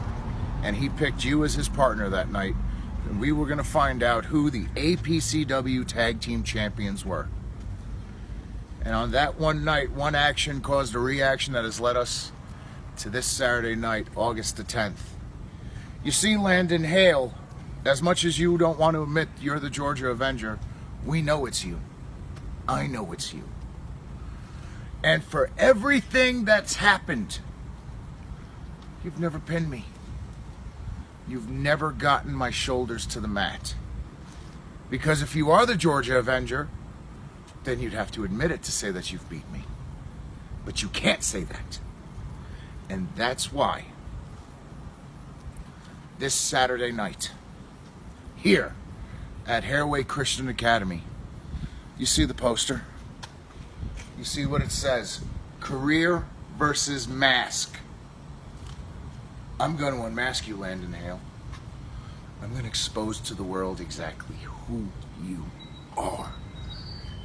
and he picked you as his partner that night. And we were going to find out who the APCW Tag Team Champions were. And on that one night, one action caused a reaction that has led us to this Saturday night, August the 10th. You see, Landon Hale, as much as you don't want to admit you're the Georgia Avenger, we know it's you. I know it's you. And for everything that's happened, you've never pinned me. You've never gotten my shoulders to the mat. Because if you are the Georgia Avenger, then you'd have to admit it to say that you've beat me. But you can't say that. And that's why this Saturday night, here at Hairway Christian Academy, you see the poster? You see what it says? Career versus mask. I'm going to unmask you, Landon Hale. I'm going to expose to the world exactly who you are.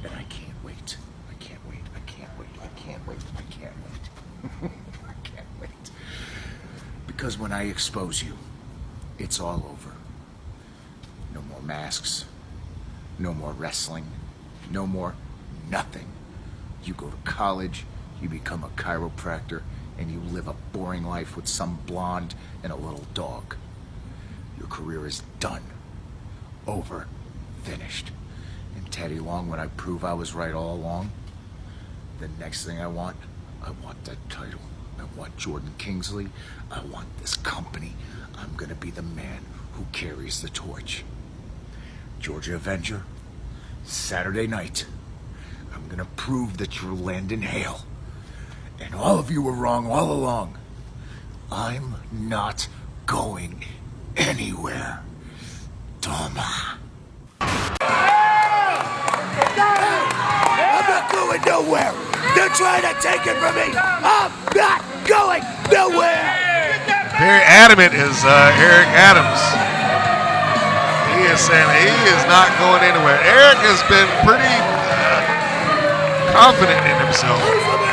And I can't wait. I can't wait. I can't wait. I can't wait. I can't wait. I can't wait. Because when I expose you, it's all over. No more masks. No more wrestling. No more nothing. You go to college, you become a chiropractor, and you live a boring life with some blonde and a little dog. Your career is done. Over. Finished. And Teddy Long, when I prove I was right all along, the next thing I want that title. I want Jordan Kingsley. I want this company. I'm gonna be the man who carries the torch. Georgia Avenger, Saturday night. I'm gonna prove that you're Landon Hale. And all of you were wrong all along. I'm not going anywhere. Toma. I'm not going nowhere. They're trying to take it from me. I'm not going nowhere. Very adamant is Eric Adamz. He is saying he is not going anywhere. Eric has been pretty confident in himself.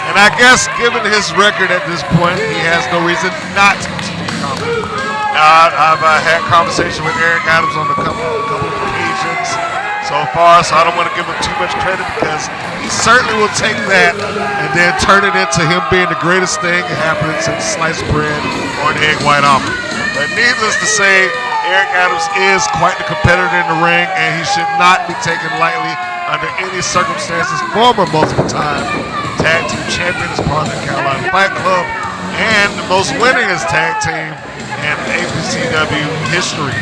And I guess given his record at this point, he has no reason not to be confident. I've had conversation with Eric Adamz on a couple of occasions. so far, so I don't want to give him too much credit because he certainly will take that and then turn it into him being the greatest thing happening since sliced bread or an egg white omelet. But needless to say, Eric Adamz is quite the competitor in the ring, and he should not be taken lightly under any circumstances. Former multiple-time tag team champion as part of the Carolina Fight Club and the most winningest tag team in APCW history.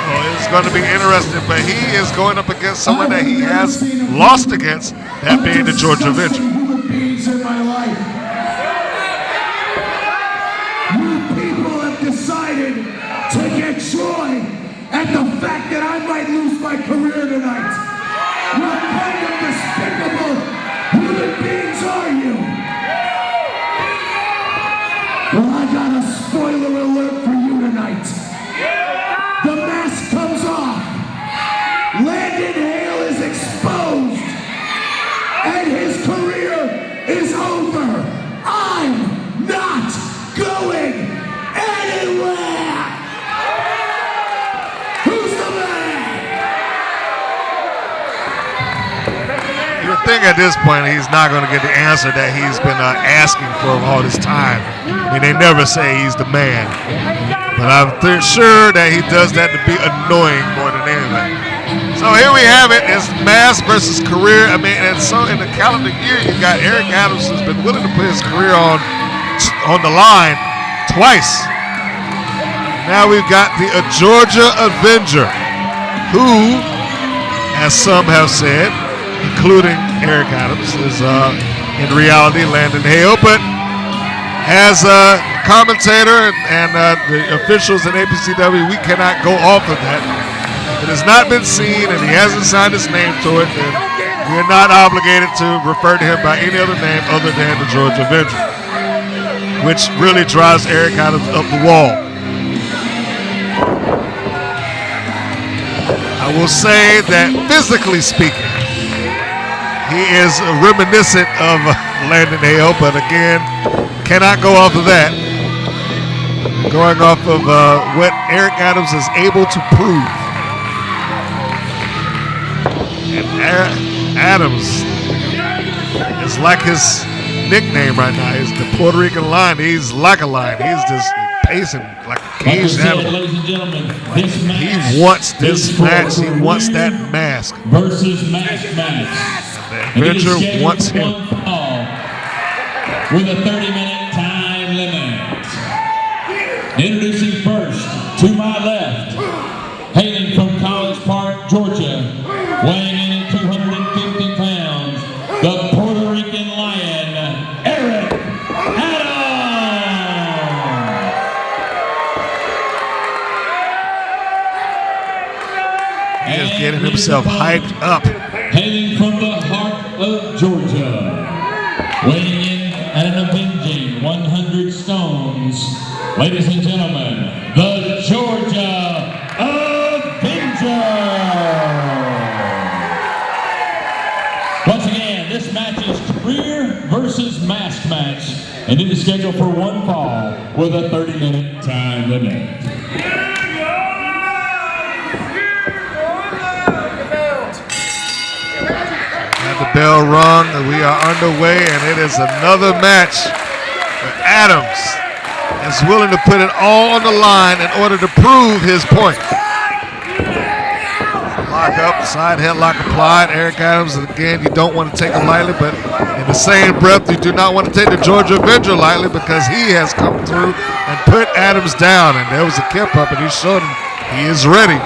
Well, it's going to be interesting, but he is going up against someone that he has lost against, that being the Georgia Avenger. Human beings in my life. You people have decided to get joy at the fact that I might lose my career tonight. What kind of despicable human beings are you? Well, I got a spoiler alert for you tonight. The mask comes off. Landon Hale is exposed. And his career is over. I'm not going anywhere. Who's the man? You would think at this point he's not going to get the answer that he's been asking for all this time. I mean, they never say he's the man. But I'm sure that he does that to be annoying more than anything. So here we have it. It's mask versus career. I mean, and so in the calendar year, you got Eric Adamz who's been willing to put his career on the line twice. Now we've got the Georgia Avenger, who, as some have said, including Eric Adamz, is in reality Landon Hale, but as a commentator and the officials in APCW, we cannot go off of that. It has not been seen, and he hasn't signed his name to it, and we are not obligated to refer to him by any other name other than the Georgia Avenger, which really drives Eric Adamz up the wall. I will say that physically speaking, he is reminiscent of Landon Hale, but again, cannot go off of that. Going off of what Eric Adamz is able to prove. And Adamz is like his nickname right now. He's the Puerto Rican Lion. He's like a lion. He's just pacing like a caged animal. Ladies and gentlemen, this match He wants this match. He wants that mask. versus mask match. The Avenger wants him. With a 30-minute time limit. Introducing first, to my left, hailing from College Park, Georgia, weighing in at 250 pounds, the Puerto Rican Lion, Eric Adamz. He is getting himself hyped up. Hailing from the heart of Georgia, weighing in at an avenging 100 stones, ladies and gentlemen, the Georgia Avenger. Once again, this match is career versus mask match, and it is scheduled for one fall with a 30-minute time limit. The bell rung, and we are underway, and it is another match where Adamz is willing to put it all on the line in order to prove his point. Lock up, side headlock applied. Eric Adamz, again, you don't want to take him lightly, but in the same breath, you do not want to take the Georgia Avenger lightly because he has come through and put Adamz down, and there was a kip up, and he showed him he is ready.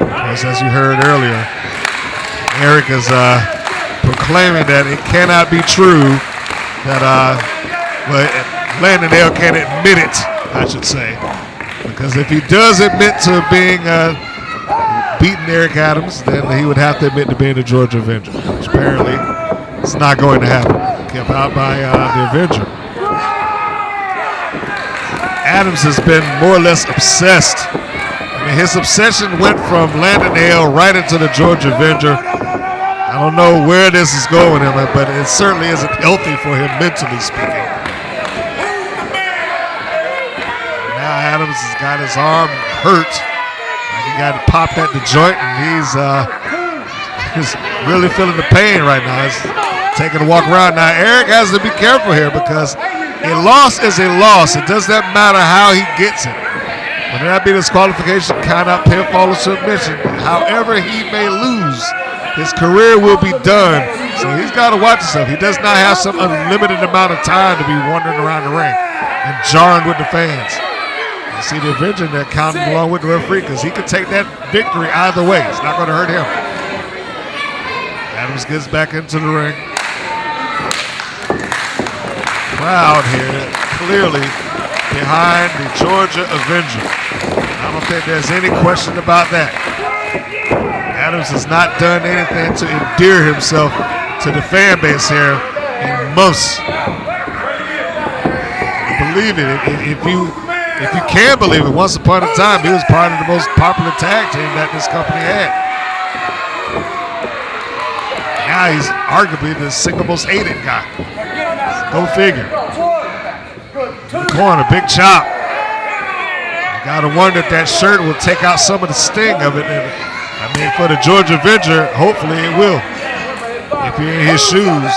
As you heard earlier, Eric is proclaiming that it cannot be true that Landon Hale can't admit it, I should say. Because if he does admit to being beating Eric Adamz, then he would have to admit to being the Georgia Avenger, which apparently it's not going to happen. Kept out by the Avenger. Adamz has been more or less obsessed. I mean, his obsession went from Landon Hale right into the Georgia Avenger. I don't know where this is going, but it certainly isn't healthy for him mentally speaking. Now Adamz has got his arm hurt. Like he got popped at the joint, and he's really feeling the pain right now. He's taking a walk around. Now, Eric has to be careful here because a loss is a loss. It does not matter how he gets it. Whether that be disqualification, count out, pinfall, or submission, however he may lose, his career will be done. So he's got to watch himself. He does not have some unlimited amount of time to be wandering around the ring and jarring with the fans. You see the Avenger there counting along with the referee because he could take that victory either way. It's not going to hurt him. Adamz gets back into the ring. Crowd here clearly behind the Georgia Avenger. I don't think there's any question about that. Adamz has not done anything to endear himself to the fan base here in months. Believe it. If you can believe it, once upon a time, he was part of the most popular tag team that this company had. Now he's arguably the single most hated guy. Go figure. Corner, big chop. You gotta wonder if that shirt will take out some of the sting of it. And, I mean, for the Georgia Avenger, hopefully it will. If you're in his shoes.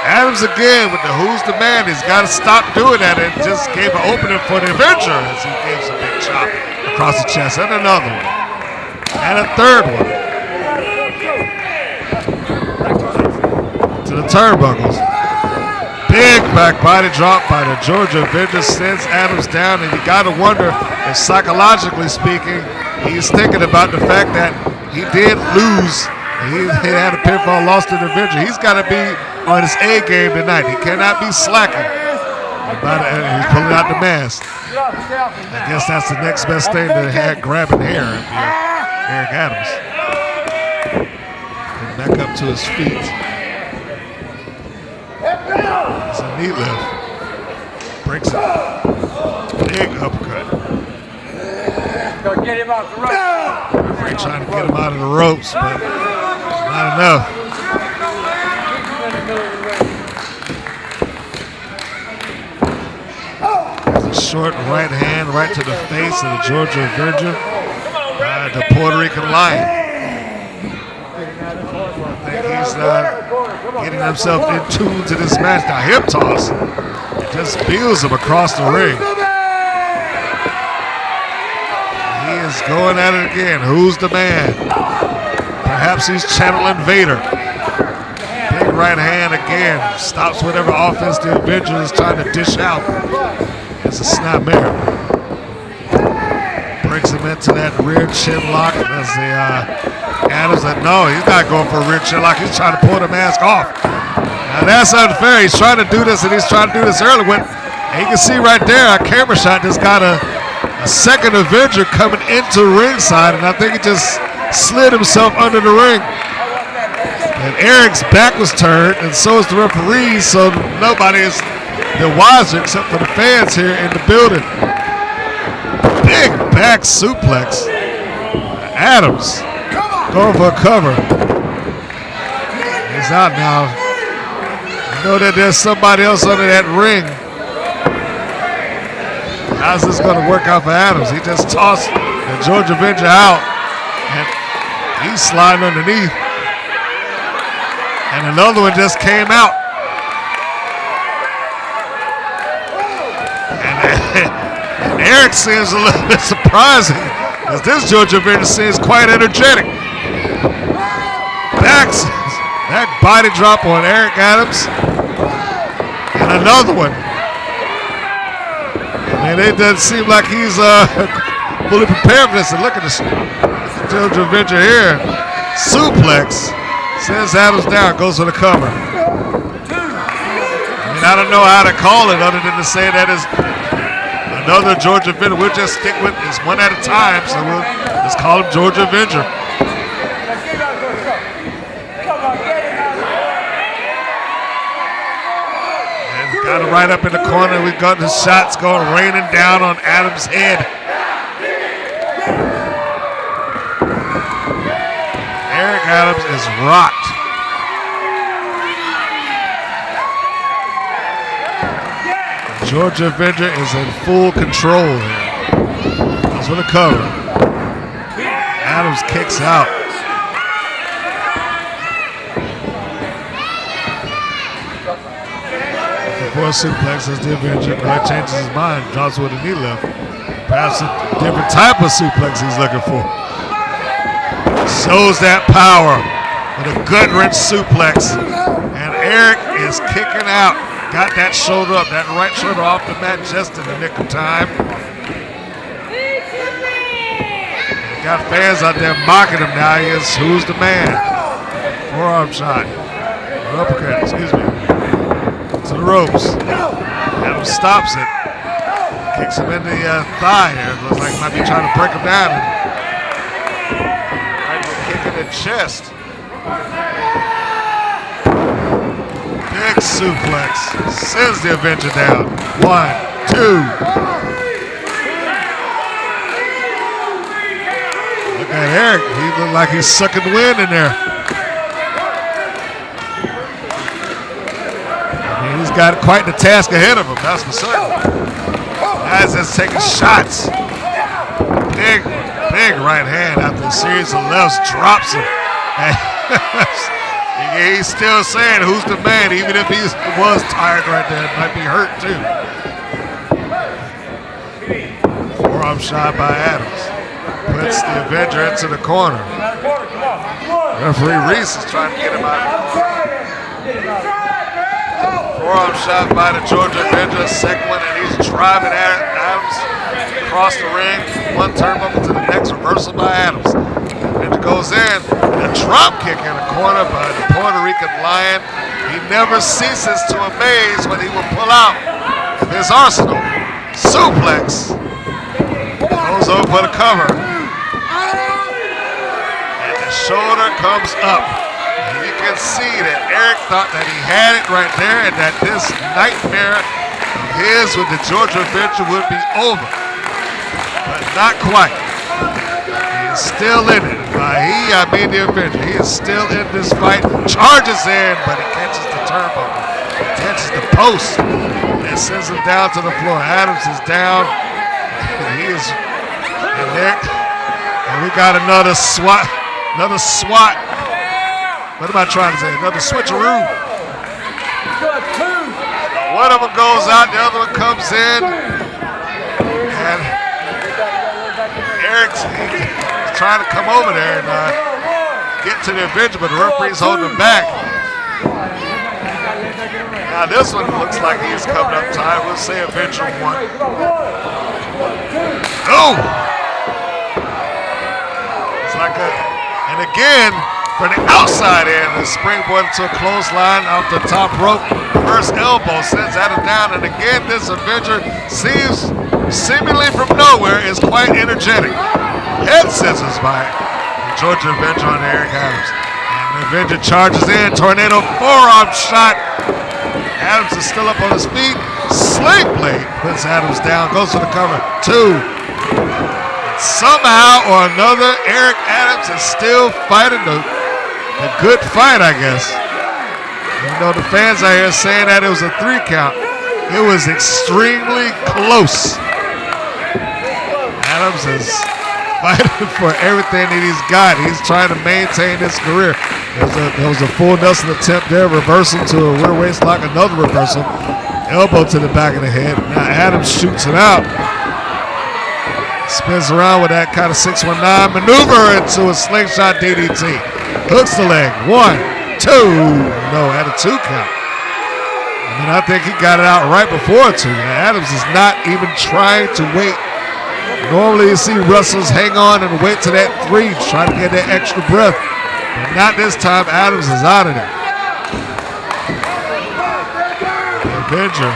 Adamz again with the who's the man. He's got to stop doing that and just gave an opening for the Avenger as he gave some big chop across the chest. And another one. And a third one. To the turnbuckles. Big back body drop by the Georgia Avenger sends Adamz down, and you got to wonder if psychologically speaking, he's thinking about the fact that he did lose. He had a pinfall loss to the Avenger. He's got to be on his A game tonight. He cannot be slacking. He's pulling out the mask. I guess that's the next best thing to grabbing hair if you're Eric Adamz. Getting back up to his feet. It's a knee lift. Breaks it. Big uppercut. Get him off the ropes. Trying to get him out of the ropes, but not enough. There's a short right hand right to the face of the Georgia Avenger. The Puerto Rican Lion. I think he's getting himself in tune to this match. Now hip toss. It just peels him across the ring. He is going at it again. Who's the man? Perhaps he's channeling Vader. Big right hand again. Stops whatever offense the Avenger is trying to dish out. It's a snapmare. Breaks him into that rear chin lock. As the Adamz said, no, he's not going for a rear chin lock. He's trying to pull the mask off. Now that's unfair. He's trying to do this, and he's trying to do this early. And you can see right there, a camera shot just got a second Avenger coming into ringside, and I think he just slid himself under the ring. And Eric's back was turned, and so is the referee, so nobody is the wiser except for the fans here in the building. Big back suplex. Adamz going for a cover. He's out now. You know that there's somebody else under that ring. How's this going to work out for Adamz? He just tossed the Georgia Avenger out, and he's sliding underneath. And another one just came out. And Eric seems a little bit surprising, as this Georgia Avenger seems quite energetic. Back body drop on Eric Adamz. And another one. And it doesn't seem like he's fully prepared for this. And look at this Georgia Avenger here. Suplex. Sends Adamz down. Goes for the cover. I mean, I don't know how to call it other than to say that is another Georgia Avenger. We'll just stick with this one at a time. So we'll just call him Georgia Avenger. Got it right up in the corner. We've got the shots going, raining down on Adamz' head. Eric Adamz is rocked. Georgia Avenger is in full control here. Goes for the cover. Adamz kicks out. Before suplexes the Avenger, Brad changes his mind, drops with a knee lift. Perhaps a different type of suplex he's looking for. Shows that power with a gut wrench suplex. And Eric is kicking out. Got that shoulder up, that right shoulder off the mat just in the nick of time. Got fans out there mocking him now. He is who's the man. Forearm shot. Or uppercut, excuse me. To the ropes. Adamz stops it. Kicks him in the thigh here. Looks like he might be trying to break him down. Right kick in the chest. Big suplex. Sends the Avenger down. 1, 2. Look at Eric. He looked like he's sucking wind in there. He's got quite the task ahead of him, that's for certain. As he's taking shots. Big right hand after a series of lefts drops him. He's still saying who's the man, even if he was tired right there. Might be hurt too. Forearm shot by Adamz. Puts the Avenger into the corner. Referee Reese is trying to get him out of the corner. Forearm shot by the Georgia Avenger, second one, and he's driving at Adamz across the ring. One turnbuckle to the next, reversal by Adamz. Avenger goes in, a drop kick in the corner by the Puerto Rican Lion. He never ceases to amaze when he will pull out his arsenal. Suplex. Goes over for the cover. And the shoulder comes up. You can see that Eric thought that he had it right there and that this nightmare of his with the Georgia Avenger would be over. But not quite. He is still in it. By he, I mean the Avenger. He is still in this fight. Charges in, but he catches the turnbuckle. Catches the post. And sends him down to the floor. Adamz is down. He is in there. And we got another SWAT. Another SWAT. What am I trying to say? Another switcheroo. One of them goes out, the other one comes in. And Eric's trying to come over there and get to the Avenger, but the referee's holding him back. Now this one looks like he's coming up tight. We'll say Avenger won. Oh! It's like a, and again, from the outside end, the springboard to a clothesline off the top rope. First elbow sends Adam down, and again, this Avenger seems seemingly from nowhere is quite energetic. Head scissors by the Georgia Avenger on Eric Adamz. And the Avenger charges in, tornado forearm shot. Adamz is still up on his feet. Sling blade puts Adamz down, goes for the cover. 2. Somehow or another, Eric Adamz is still fighting the good fight, I guess. You know, the fans out here saying that it was a 3 count. It was extremely close. Adamz is fighting for everything that he's got. He's trying to maintain his career. There was a full Nelson attempt there, reversal to a rear waist lock, another reversal. Elbow to the back of the head. Now Adamz shoots it out. Spins around with that kind of 619 maneuver into a slingshot DDT. Hooks the leg. 1, 2. No, at a 2 count. I mean, I think he got it out right before 2. Adamz is not even trying to wait. Normally you see wrestlers hang on and wait to that 3, trying to get that extra breath. But not this time. Adamz is out of there. The Avenger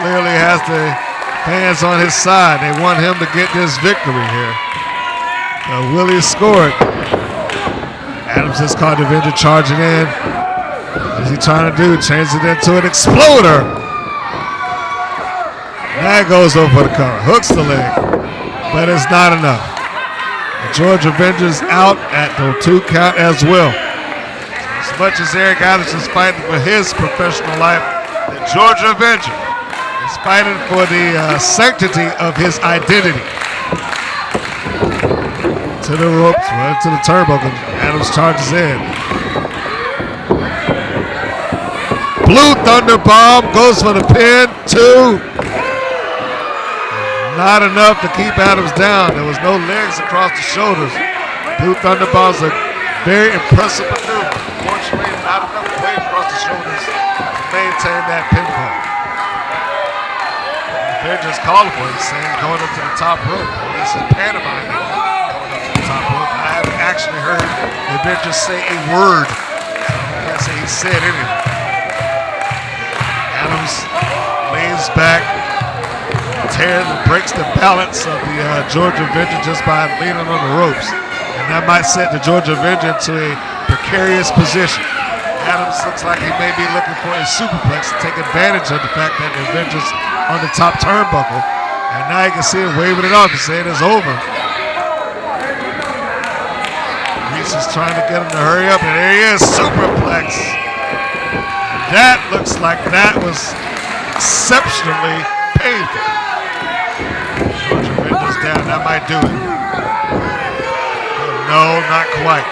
clearly has the fans on his side. They want him to get this victory here. Willie scored. Adamz has caught the Avenger charging in. What is he trying to do? Change it into an exploder. That goes over for the cover. Hooks the leg. But it's not enough. The Georgia Avenger's out at the 2 count as well. As much as Eric Adamz is fighting for his professional life, the Georgia Avenger is fighting for the sanctity of his identity. To To the ropes, right to the turnbuckle. Adamz charges in. Blue Thunder Bomb goes for the pin. 2. Not enough to keep Adamz down. There was no legs across the shoulders. Blue Thunder Bomb's a very impressive maneuver. Fortunately, not enough weight across the shoulders to maintain that pinfall. Avenger's calling for it. He's saying going up to the top rope. This is pantomiming going up to the top rope. I haven't actually heard the Avenger say a word. I can't say he said anything. Adamz leans back, tears and breaks the balance of the Georgia Avenger just by leaning on the ropes. And that might set the Georgia Avenger into a precarious position. Adamz looks like he may be looking for a superplex to take advantage of the fact that the Avenger's on the top turnbuckle. And now you can see him waving it off and saying it's over. Reese is trying to get him to hurry up, and there he is, superplex. That looks like that was exceptionally painful. Georgia Avenger's down, that might do it. No, not quite.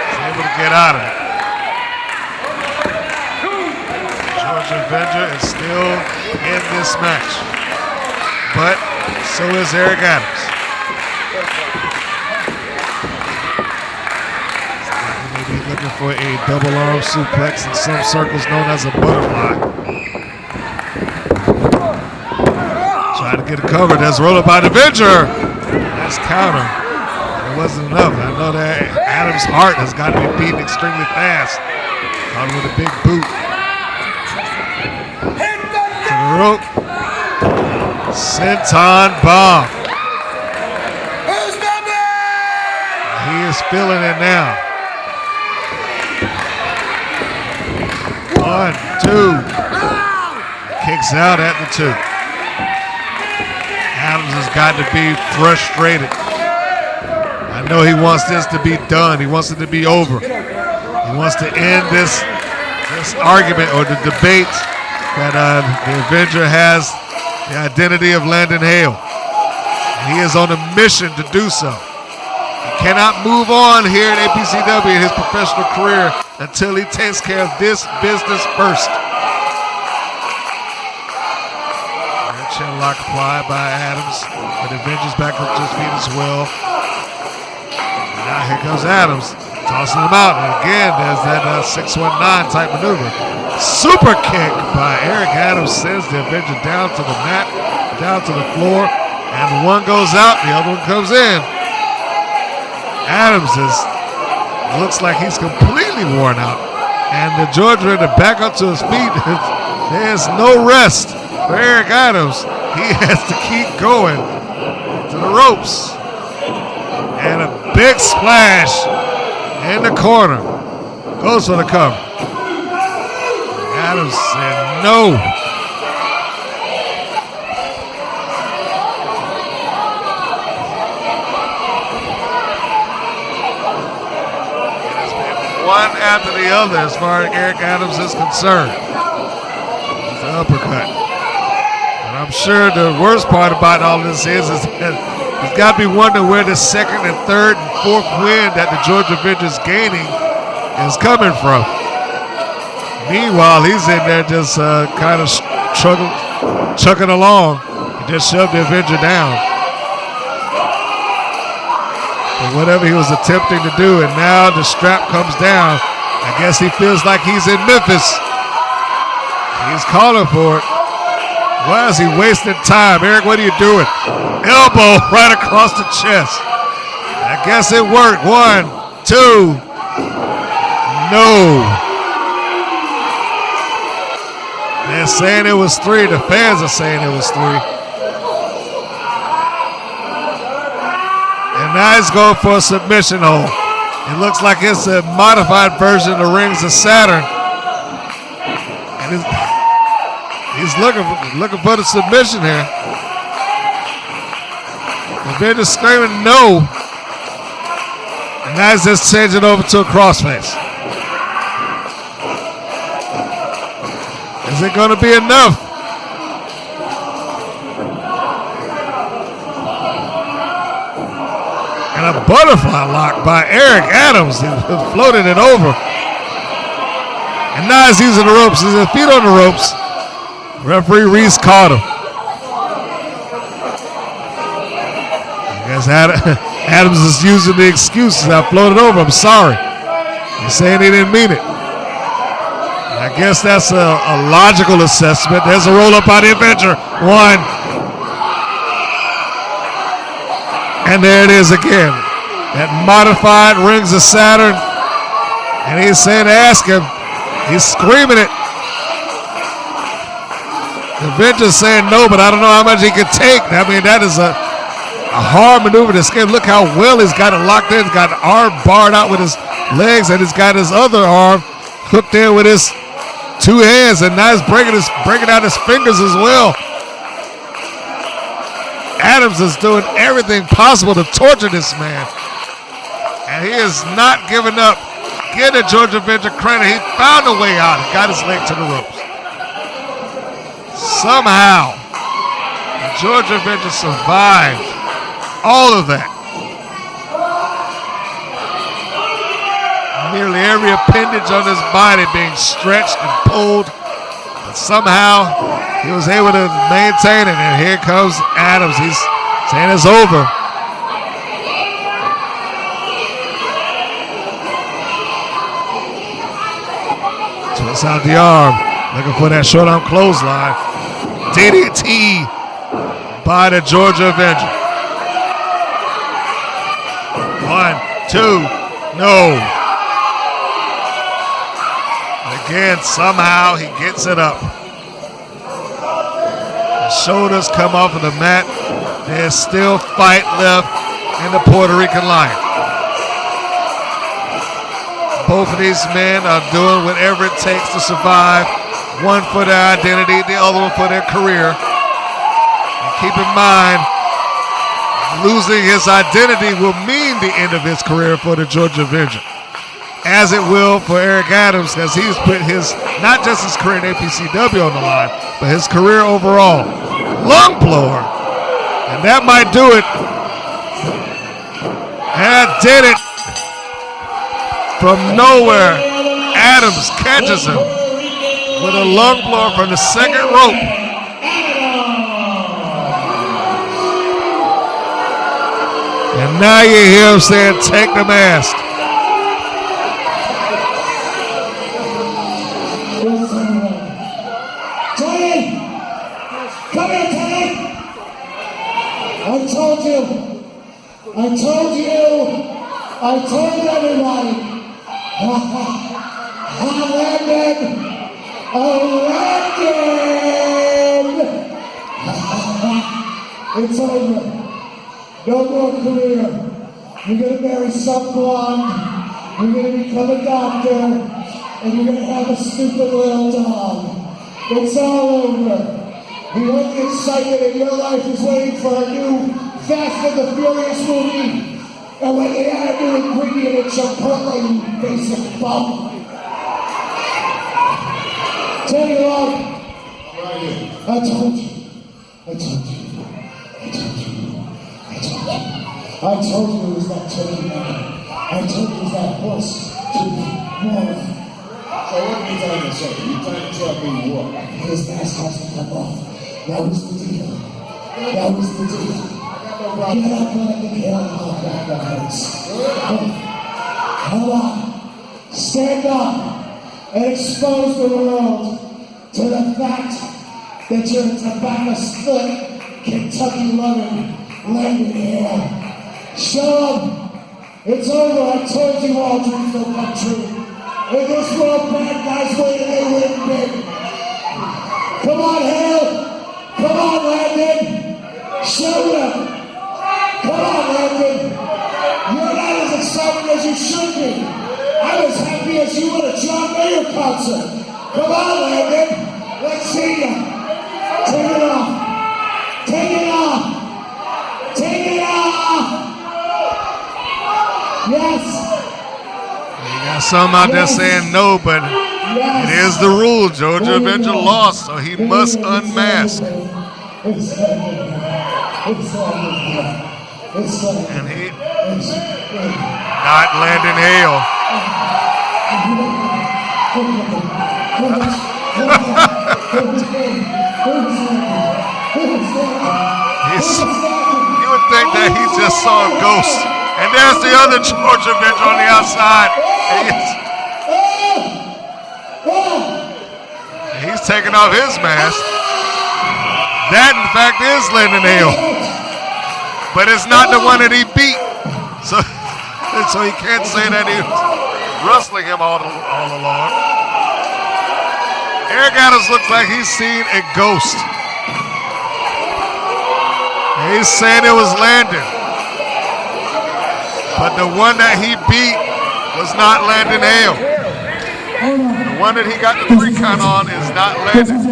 He's able to get out of it. Georgia Avenger is still in this match. But so is Eric Adamz. Maybe looking for a double arm suplex in some circles known as a butterfly. Trying to get it covered. That's rolled up by the Avenger. That's counter. It wasn't enough. I know that Adam's heart has got to be beating extremely fast. Caught him with a big boot. To the rope. Senton bomb. He is feeling it now. 1, 2. Kicks out at the 2. Adamz has got to be frustrated. I know he wants this to be done. He wants it to be over. He wants to end this argument or the debate that the Avenger has the identity of Landon Hale. And he is on a mission to do so. He cannot move on here at APCW in his professional career until he takes care of this business first. Chin lock applied by Adamz. But the Avenger's back up to his feet as well. And now here comes Adamz, tossing him out. And again, there's that 619 type maneuver. Super kick by Eric Adamz sends the Avenger down to the mat, down to the floor. And one goes out, the other one comes in. Adamz looks like he's completely worn out. And the Georgia to back up to his feet. There's no rest for Eric Adamz. He has to keep going to the ropes. And a big splash in the corner. Goes for the cover. Adamz said no. It's been one after the other as far as Eric Adamz is concerned. It's an uppercut. I'm sure the worst part about all this is that he's got to be wondering where the second and third and fourth win that the Georgia Avenger is gaining is coming from. Meanwhile, he's in there just kind of chugging along. He just shoved the Avenger down. But whatever he was attempting to do, and now the strap comes down. I guess he feels like he's in Memphis. He's calling for it. Why is he wasting time? Eric, what are you doing? Elbow right across the chest. I guess it worked. 1, 2. No. They're saying it was 3. The fans are saying it was 3. And now he's going for a submission hold. It looks like it's a modified version of the Rings of Saturn. And he's looking for the submission here. They're just screaming no. And now he's just changing over to a crossface. Is it going to be enough? And a butterfly lock by Eric Adamz. He floated it over. And now he's using the ropes. He's his feet on the ropes. Referee Reese caught him. I guess Adamz is using the excuses. I floated over. I'm sorry. He's saying he didn't mean it. I guess that's a logical assessment. There's a roll up by the Avenger. One. And there it is again. That modified Rings of Saturn. And he's saying, ask him. He's screaming it. The Avenger's saying no, but I don't know how much he could take. I mean, that is a hard maneuver to escape. Look how well he's got it locked in. He's got the arm barred out with his legs, and he's got his other arm hooked in with his two hands, and now he's breaking out his fingers as well. Adamz is doing everything possible to torture this man. And he is not giving up. Give the Georgia Avenger credit. He found a way out. He got his leg to the ropes. Somehow, the Georgia Avenger survived all of that. Nearly every appendage on his body being stretched and pulled. But somehow, he was able to maintain it. And here comes Adamz. He's saying it's over. Twists out the arm. Looking for that short arm clothesline. DDT by the Georgia Avenger. 1, 2, no. Again, somehow he gets it up. The shoulders come off of the mat. There's still fight left in the Puerto Rican Lion. Both of these men are doing whatever it takes to survive. One for their identity, the other one for their career. And keep in mind, losing his identity will mean the end of his career for the Georgia Avenger. As it will for Eric Adamz, as he's put his, not just his career in APCW on the line, but his career overall. Lung blower. And that might do it. And that did it. From nowhere, Adamz catches him with a lung blower from the second rope. And now you hear him saying, take the mask. I told everybody, I'm landed, it's over. No more career. You're gonna marry some blonde, you're gonna become a doctor, and you're gonna have a stupid little dog. It's all over. The only excitement in your life is waiting for a new Fast and the Furious movie. And when they add a new ingredient, it's Chipotle, you basic bum. Tell you what, I told you. I told you it was that turkey man. I told you it was that horse tooth morph. So what are you trying to say? You trying to tell me what? His mask has to come off. That was the deal. Get up, let me get on that hurts. Come on. Stand up and expose the world to the fact that you're a tobacco-split, Kentucky-loving landed here. Show them. It's over. I told you all dreams don't come true. In this world, bad guys win and they win big. Come on, Hale. Come on, Landon. Show them. Come on, Landon. You're not as excited as you should be. I'm as happy as you at a John Mayer concert. Come on, Landon. Let's see you. Take it off. Take it off. Take it off. Yes. You got some out there saying no, but it is the rule. Georgia Avenger lost, so he must unmask. And Not landing hail. You would think that he just saw a ghost. And there's the other Georgia Avenger on the outside. And he's taking off his mask. That, in fact, is landing hail. But it's not the one that he beat. So he can't say that he was rustling him all along. Eric Adamz looks like he's seen a ghost. He's saying it was Landon. But the one that he beat was not Landon Hale. The one that he got the 3 count on is not Landon.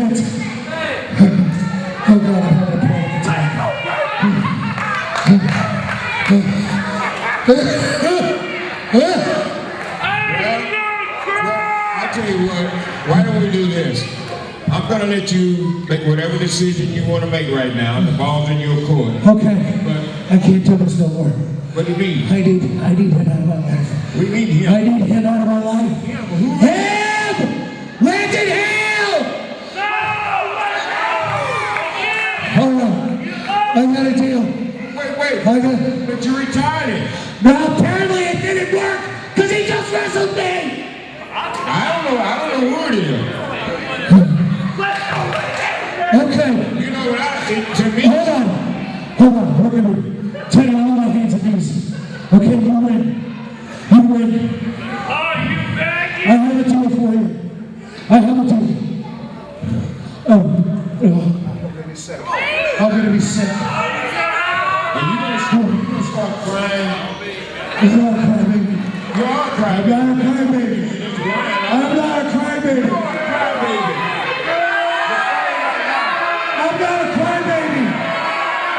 I tell you what, why don't we do this? I'm gonna let you make whatever decision you want to make right now. The ball's in your court. Okay. But I can't do this no more. What do you mean? I need him out of my life. We need him. I need him out of my life. Him! Landon Hill! Hold on. I got a deal. Wait. But you retired him. No, apparently it didn't work because he just wrestled me. I don't know who it is. Okay. You know what to me. Hold on. We're gonna take all my hands and knees. Okay, you win. Are you back? I have a deal for you. I have a deal. I'm gonna be sick. And you're gonna start crying. I'm not a crybaby. You are a crybaby. I'm not a crybaby. I'm not a crybaby. I'm not a crybaby.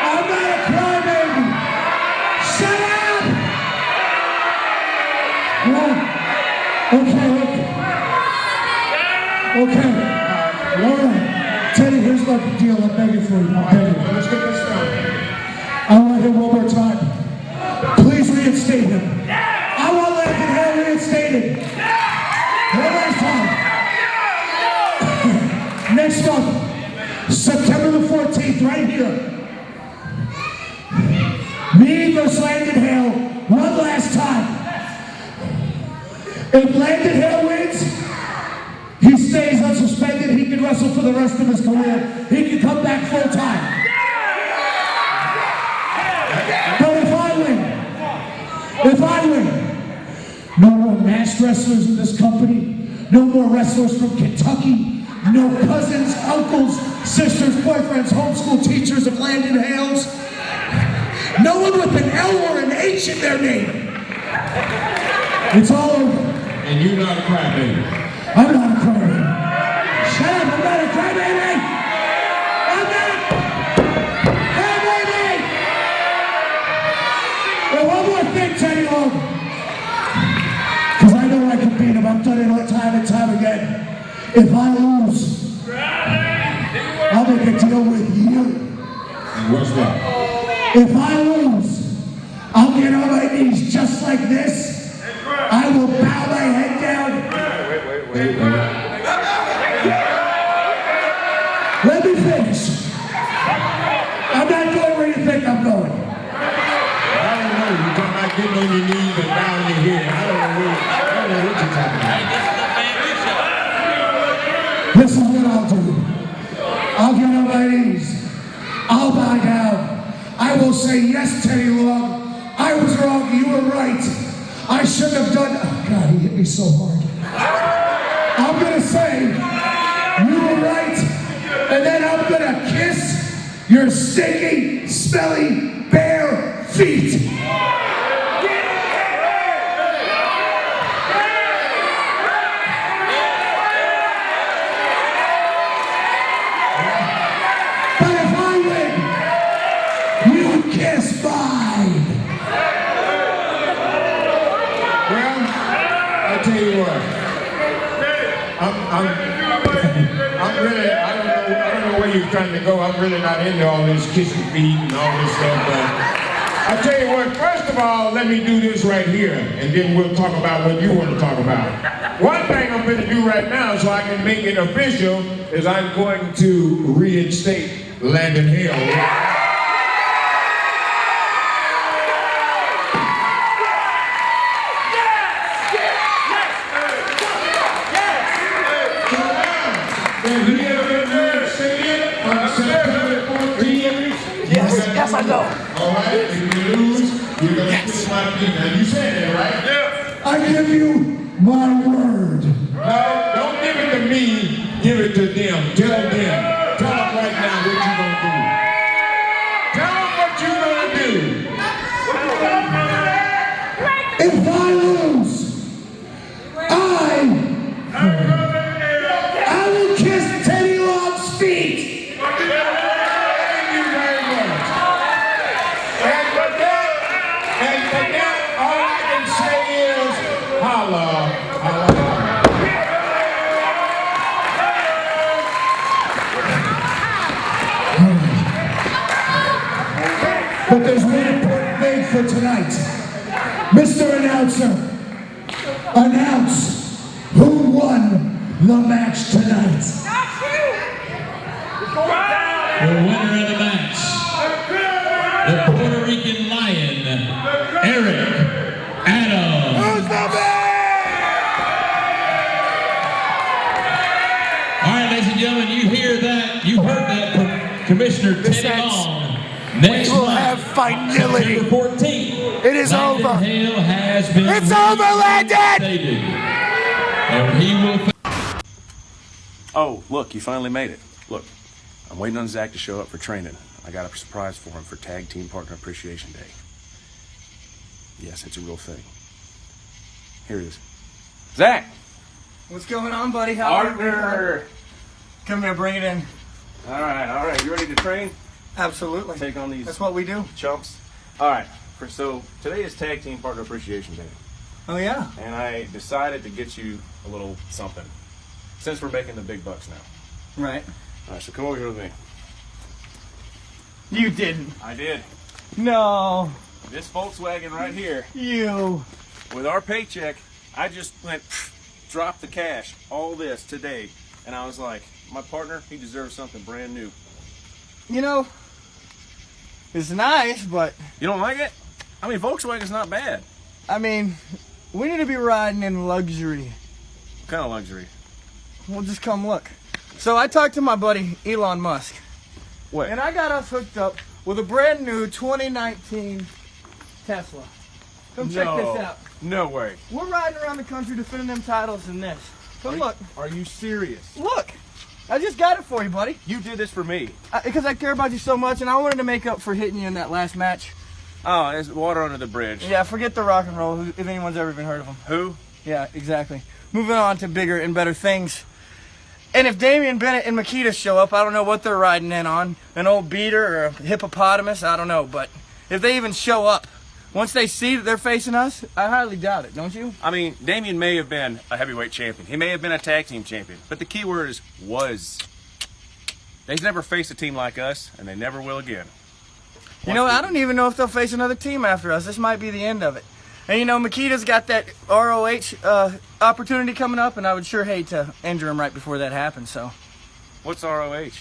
I'm not a crybaby. Shut up! Okay. Laura, Teddy, here's my deal. I'm begging for you. I'm begging. Let's get this done. I want him one more time. Please reinstate him. I want Landon Hale reinstated. One last time. Next month, September the 14th, right here. Me versus Landon Hale, one last time. If Landon Hale wins, he stays unsuspended. He can wrestle for the rest of his career. He can come back full time. But if I win, no more masked wrestlers in this company, no more wrestlers from Kentucky, no cousins, uncles, sisters, boyfriends, homeschool teachers of Landon Hales, no one with an L or an H in their name. It's all over. And you're not a crybaby. I'm not a crybaby. Shut up, I'm not a crybaby. I'm not a crybaby. And one more thing, Teddy Long. Because I know I can beat him. I've done it time and time again. If I lose, I'll make a deal with you. And what's that? If I lose, I'll get on my knees just like this. I will bow my head down. Wait. Let me finish. I'm not going where you think I'm going. I don't know. You're talking about getting on your knees and bowing your head. I don't know what you're talking about. This is what I'll do. I'll get on my knees. I'll bow down. I will say, yes, Teddy Long. I was wrong. You were right. I shouldn't have done. Oh God, he hit me so hard. I'm gonna say, you were right. And then I'm gonna kiss your stinky, smelly, bare feet. But if I win, you kiss mine. Well, I tell you what. I'm really, I don't know where you're trying to go. I'm really not into all this kissing feet and all this stuff. I tell you what, first of all, let me do this right here, and then we'll talk about what you want to talk about. One thing I'm going to do right now so I can make it official is I'm going to reinstate Landon Hill. Yes, I know. All right, if you lose, you're going to kiss my feet. Now, you said that, right? Yeah. I give you my word. No, don't give it to me. Give it to them. Tell them. Tell them right now what you're going to do. Tell them what you're going to do. If I lose, I will kiss Teddy Long's feet. But there's one important thing for tonight. Mr. Announcer, announce who won the match tonight. The winner of the match, the Puerto Rican Lion, Adamz. Who's the All right, ladies and gentlemen, you hear that? You heard that from Commissioner Teddy Long. Next we will have finality. September 14th. It is Landon over. Hill has been It's over, Landon! And he will. Oh, look, you finally made it. Look, I'm waiting on Zach to show up for training. I got a surprise for him for Tag Team Partner Appreciation Day. Yes, it's a real thing. Here it is. Zach! What's going on, buddy? How are you? Partner! Come here, bring it in. All right. You ready to train? Absolutely. Take on these. That's what we do. Chumps. All right. So today is Tag Team Partner Appreciation Day. Oh, yeah? And I decided to get you a little something. Since we're making the big bucks now. Right. All right, so come over here with me. You didn't. I did. No. This Volkswagen right here. You. With our paycheck, I just went, dropped the cash, all this today. And I was like, my partner, he deserves something brand new. You know, it's nice, but... You don't like it? I mean, Volkswagen's not bad. I mean, we need to be riding in luxury. What kind of luxury? Well, just come look. So I talked to my buddy Elon Musk. What? And I got us hooked up with a brand new 2019 Tesla. Come check this out. No way. We're riding around the country defending them titles in this. Come look. Are you serious? Look. I just got it for you, buddy. You did this for me. Because I care about you so much, and I wanted to make up for hitting you in that last match. Oh, there's water under the bridge. Yeah, forget the rock and roll, if anyone's ever even heard of them. Who? Yeah, exactly. Moving on to bigger and better things. And if Damien, Bennett, and Makita show up, I don't know what they're riding in on. An old beater or a hippopotamus, I don't know. But if they even show up, once they see that they're facing us, I highly doubt it, don't you? I mean, Damien may have been a heavyweight champion. He may have been a tag team champion. But the key word is was. They've never faced a team like us, and they never will again. You know, I don't even know if they'll face another team after us. This might be the end of it. And you know, Makita's got that ROH opportunity coming up, and I would sure hate to injure him right before that happens, so. What's ROH?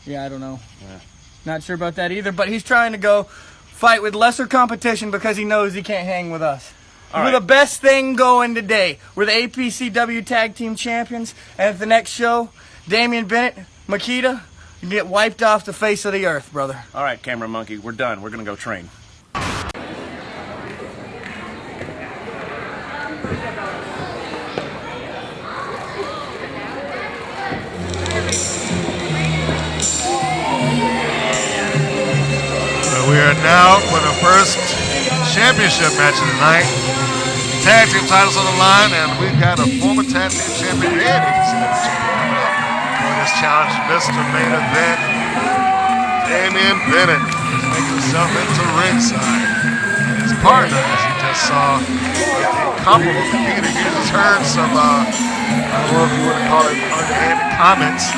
Yeah, I don't know. Yeah. Not sure about that either, but he's trying to go fight with lesser competition because he knows he can't hang with us. We're the best thing going today. We're the APCW Tag Team Champions, and at the next show, Damien, Bennett, Makita, you get wiped off the face of the earth, brother. All right, camera monkey, we're done. We're going to go train. We are now for the first championship match of the night. Tag team titles on the line, and we've got a former tag team champion and APCW champion coming up for this challenge. Mr. Main Event, Damien Bennett is making himself into ringside. And his partner, as you just saw, incomparable Makita. You just heard some, I don't know if you want to call it underhanded comments.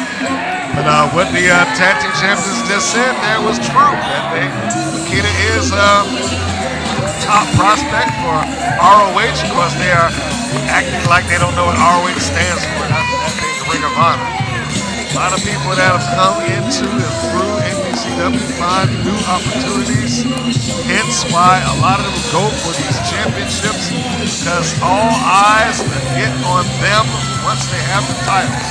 But what the tag team champions just said there was true. That Makita is top prospect for ROH. Of course, they are acting like they don't know what ROH stands for. That being the Ring of Honor. A lot of people that have come into and through APCW find new opportunities. Hence why a lot of them go for these championships, because all eyes get on them once they have the titles.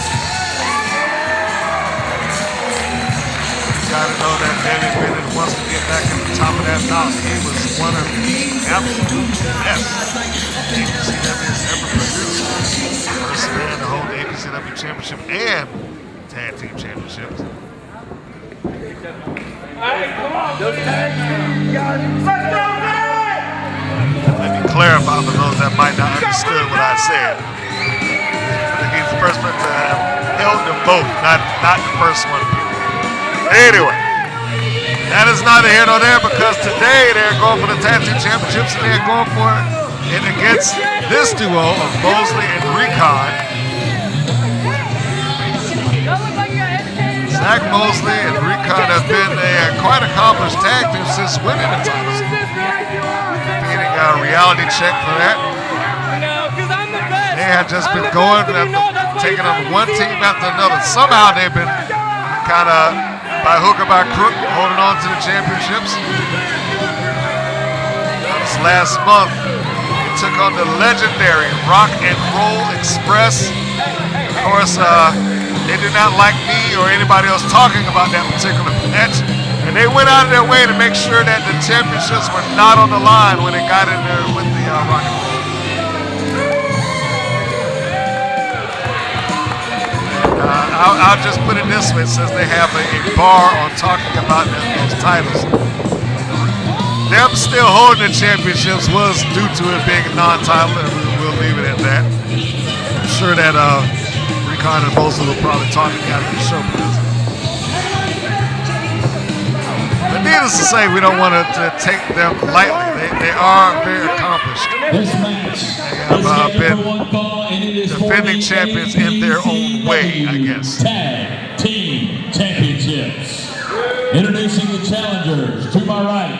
You gotta know that Damien Bennett wants to get back at the top of that mountain. He was one of the absolute best APCW has ever produced. First man to hold the APCW championship and tag team championships. Let me clarify for those that might not understood what I said. He's the first one to have held them both, not the first one. Anyway, that is neither here nor there, because today they're going for the tag team championships and they're going for it against this duo of Mosley and Recon. Zach Mosley and Recon have been a quite accomplished tag team since winning the titles. Getting a reality check for that. They have just been going, taking on one team after another. Somehow they've been kind of by hook or by crook holding on to the championships. This last month, they took on the legendary Rock and Roll Express. Of course, they did not like me or anybody else talking about that particular match, and they went out of their way to make sure that the championships were not on the line when they got in there with the Rock and Roll. I'll just put it this way, since they have a bar on talking about those titles. Them still holding the championships was due to it being a non-title, and we'll leave it at that. I'm sure that Recon and Mosley will probably talk after the show. But needless to say, we don't want to take them lightly. They are very accomplished. This match they have been defending champions in their own way, I guess. Tag Team Championships. Introducing the challengers to my right.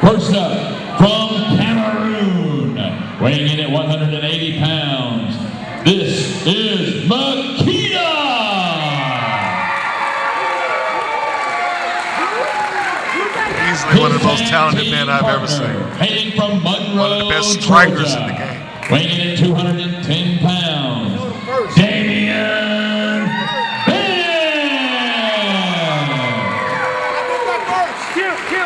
First up, from Cameroon, weighing in at 180 pounds, this is Makita! Easily one of the most talented men I've ever seen. Hailing from Monroe, one of the best strikers in the game. Weighing in at 210 pounds, Damien Bennett!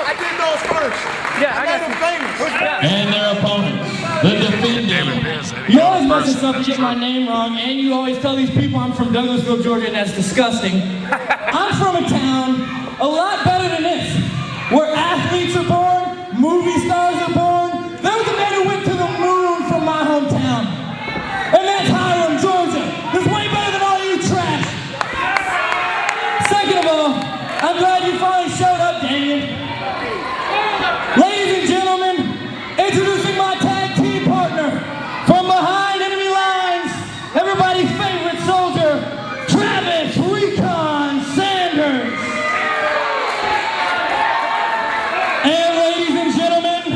I did those first. Yeah, I got them famous. And their opponents, the defending. You always mess this up and get my name wrong, and you always tell these people I'm from Douglasville, Georgia, and that's disgusting. I'm from a town a lot better than this, where athletes are born, movie stars are born. There was a man who went to the moon from my hometown, and that's Hiram, Georgia. It's way better than all you trash. Second of all, I'm glad you finally showed up, Damien. Ladies and gentlemen, introducing my tag team partner from behind enemy lines, everybody's favorite soldier, Travis Recon Sanders. And ladies and gentlemen,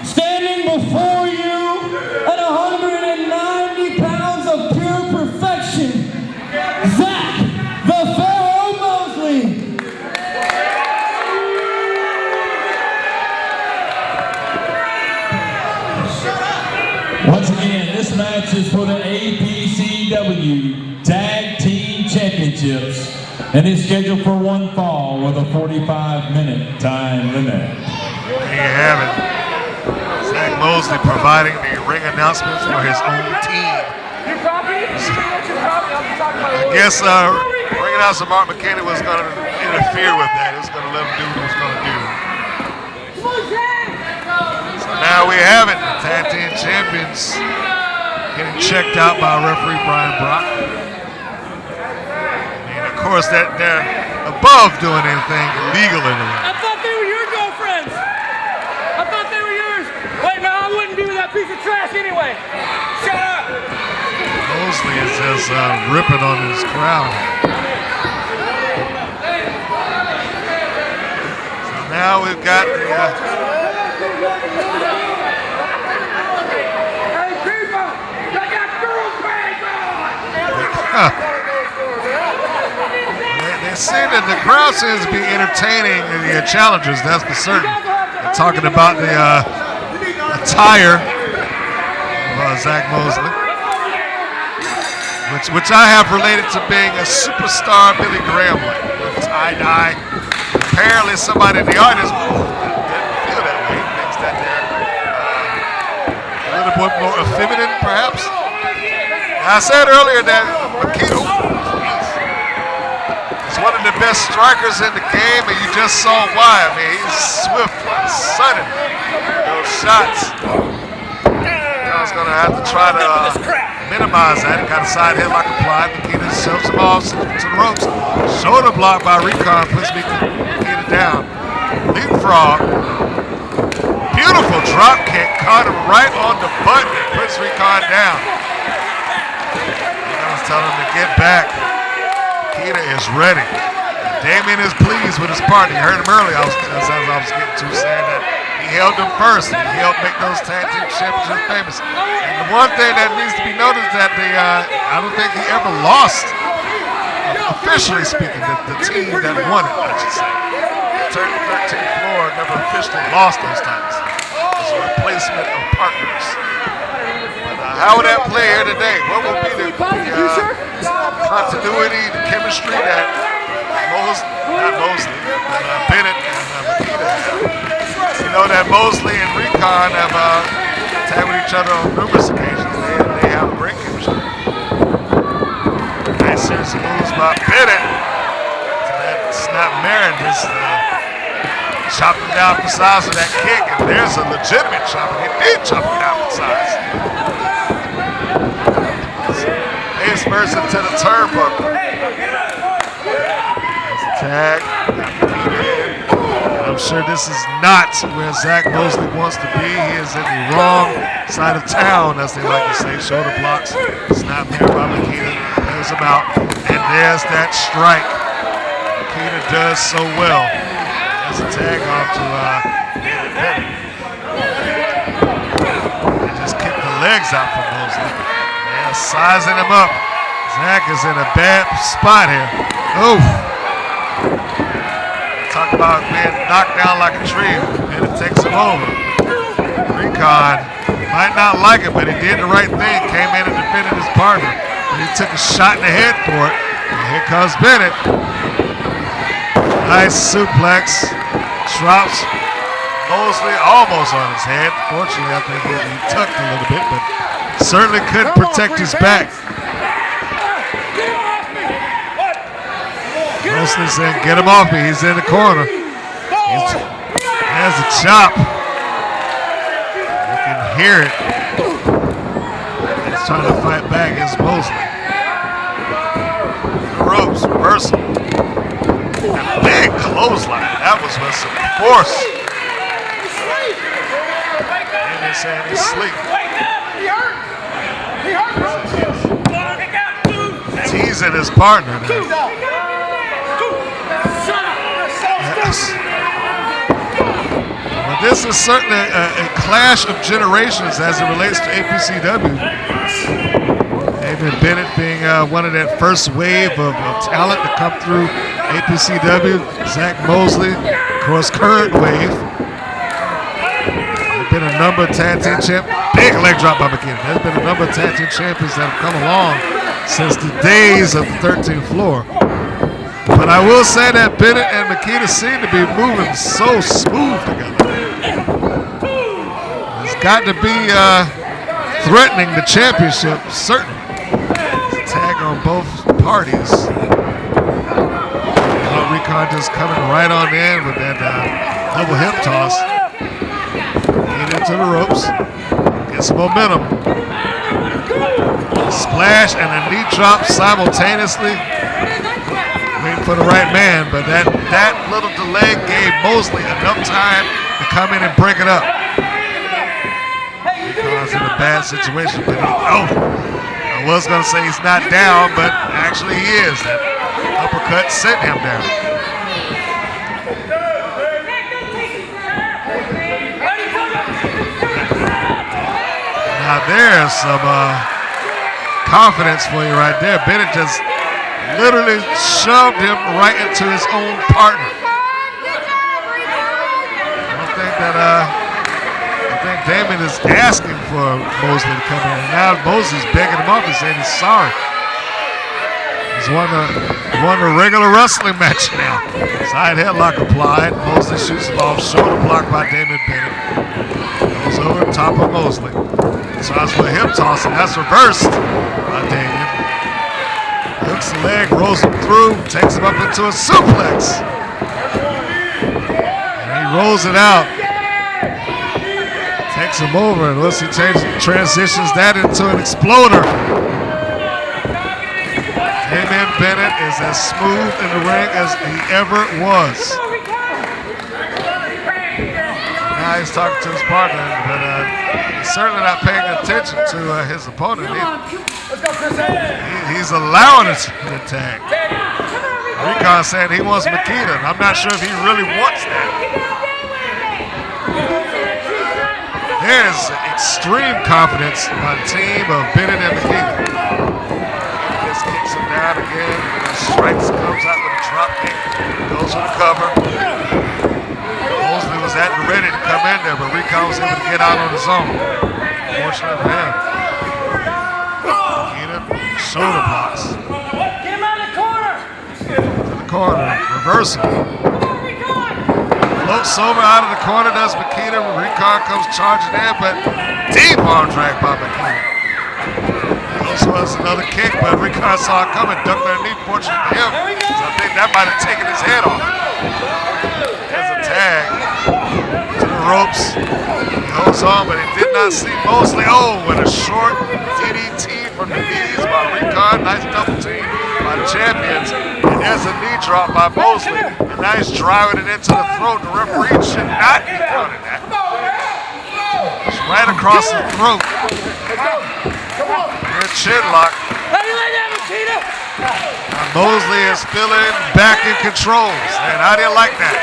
standing before you at 190 pounds of pure perfection, Zach the Pharaoh Mosley. Once again, this match is for the APCW Tag Team Championships and is scheduled for one fall with a 45-minute time limit. There you have it. Zach Mosley providing the ring announcements for his own team. I guess ring announcer Mark McKinney was going to interfere with that. He was going to let him do what he was going to do. So now we have it. The tag team champions getting checked out by referee Brian Brock. And of course, that they're above doing anything illegal in the ring. I thought they were your girlfriends. I thought they were yours. Wait, no, I wouldn't be with that piece of trash anyway. Shut up. Mosley is just ripping on his crowd. So now we've got the They seem that the crowd seems to be entertaining the challengers, that's for certain. They're talking about the attire of Zach Mosley, which I have related to being a superstar Billy Graham, like tie-dye. Apparently somebody in the audience didn't feel that way. Thinks that they're a little bit more effeminate, perhaps. I said earlier that Makita is one of the best strikers in the game, and you just saw why. I mean, he's swift, sudden. Those shots. I was going to have to try to minimize that. Got a side headlock applied. Makita shoves him off to the ropes. Shoulder block by Recon puts Makita down. Leapfrog. Beautiful drop kick. Caught him right on the button and puts Recon down. I was telling him to get back. Makita is ready. Damien is pleased with his partner. You heard him earlier. I was getting to saying that he held them first. And he helped make those tag team championships famous. And the one thing that needs to be noticed that I don't think he ever lost, officially speaking, the team that won it, I should say. Turned the 13th floor, never officially lost those times. It's a replacement of partners. But how would that play here today? What will be the continuity, the chemistry that Bennett and Makita have? You know that Mosley and Recon have tagged with each other on numerous occasions. They have great chemistry. Nice series of moves by Bennett. To that snap Marin just chopped him down for size of that kick, and there's a legitimate chop. He did chop him down for size. Face first into the turnbuckle. There's a tag. I'm sure this is not where Zach Mosley wants to be. He is in the wrong side of town, as they like to say. Shoulder blocks. Snap there by Makita. There's him out. And there's that strike. Makita does so well. There's a tag off to Bennett. They just kicked the legs out from Mosley. They're sizing him up. Zach is in a bad spot here. Oof. Talk about being knocked down like a tree, and it takes him over. Recon might not like it, but he did the right thing. Came in and defended his partner. And he took a shot in the head for it. And here comes Bennett. Nice suplex. Drops Mosley almost on his head. Fortunately, I think he tucked a little bit, but certainly couldn't protect his back. Mosley saying, get him off me. He's in the corner. Has a chop. You can hear it. He's trying to fight back against Mosley. The ropes, reversal. A big clothesline. That was with some force. And they're saying he's asleep. Teasing his partner now. Well, this is certainly a clash of generations as it relates to APCW. David Bennett being one of that first wave of talent to come through APCW. Zach Mosley, of course, current wave. There's been a number of tag team champions. Big leg drop by Makita. There's been a number of tag team champions that have come along since the days of the 13th floor. But I will say that Bennett and Makita seem to be moving so smooth together. It's got to be threatening the championship, certainly. Tag on both parties. Recon just coming right on in with that double hip toss. Get into the ropes. Get some momentum. A splash and a knee drop simultaneously. Waiting for the right man, but that little delay gave Mosley enough time to come in and break it up. Recon's in a bad situation, but I was going to say he's not down, but actually he is. That uppercut sent him down. Now there's some confidence for you right there. Bennett just literally shoved him right into his own partner. I think Damien is asking for Mosley to come in, and now Mosley's begging him up and saying he's sorry. He's won a regular wrestling match now. Side headlock applied. Mosley shoots him off. Shoulder blocked by Damien Bennett. Goes over the top of Mosley. Tries for a hip toss, and that's reversed by Damien. Hooks the leg, rolls him through, takes him up into a suplex. And he rolls it out. Takes him over, and once he transitions that into an exploder. Damien Bennett is as smooth in the ring as he ever was. Now he's talking to his partner, but he's certainly not paying attention to his opponent. He's allowing it to tag. Recon saying he wants Makita, and I'm not sure if he really wants that. There's extreme confidence by the team of Bennett and Makita. Just kicks him down again, and strikes, comes out with a drop kick, goes for the cover. Mosley was at the ready to come in there, but Recon was able to get out on his own. Fortunately for him. Makita, shoulder blocks. Get him out of the corner! To the corner, reversal. Floats over out of the corner, does Makita. Recon comes charging in, but deep arm drag by Makita. Also has another kick, but Recon saw it coming, ducked underneath, fortunate for him. So I think that might have taken his head off. There's a tag to the ropes. He holds on, but he did not see Mosley. Oh, with a short DDT from the knees by Recon. Nice double team by the champions. And there's a knee drop by Mosley. And now he's driving it into the throat. The referee should not be counting that. It's right across the throat. Good chin lock. Now Mosley is feeling back in control. And I didn't like that.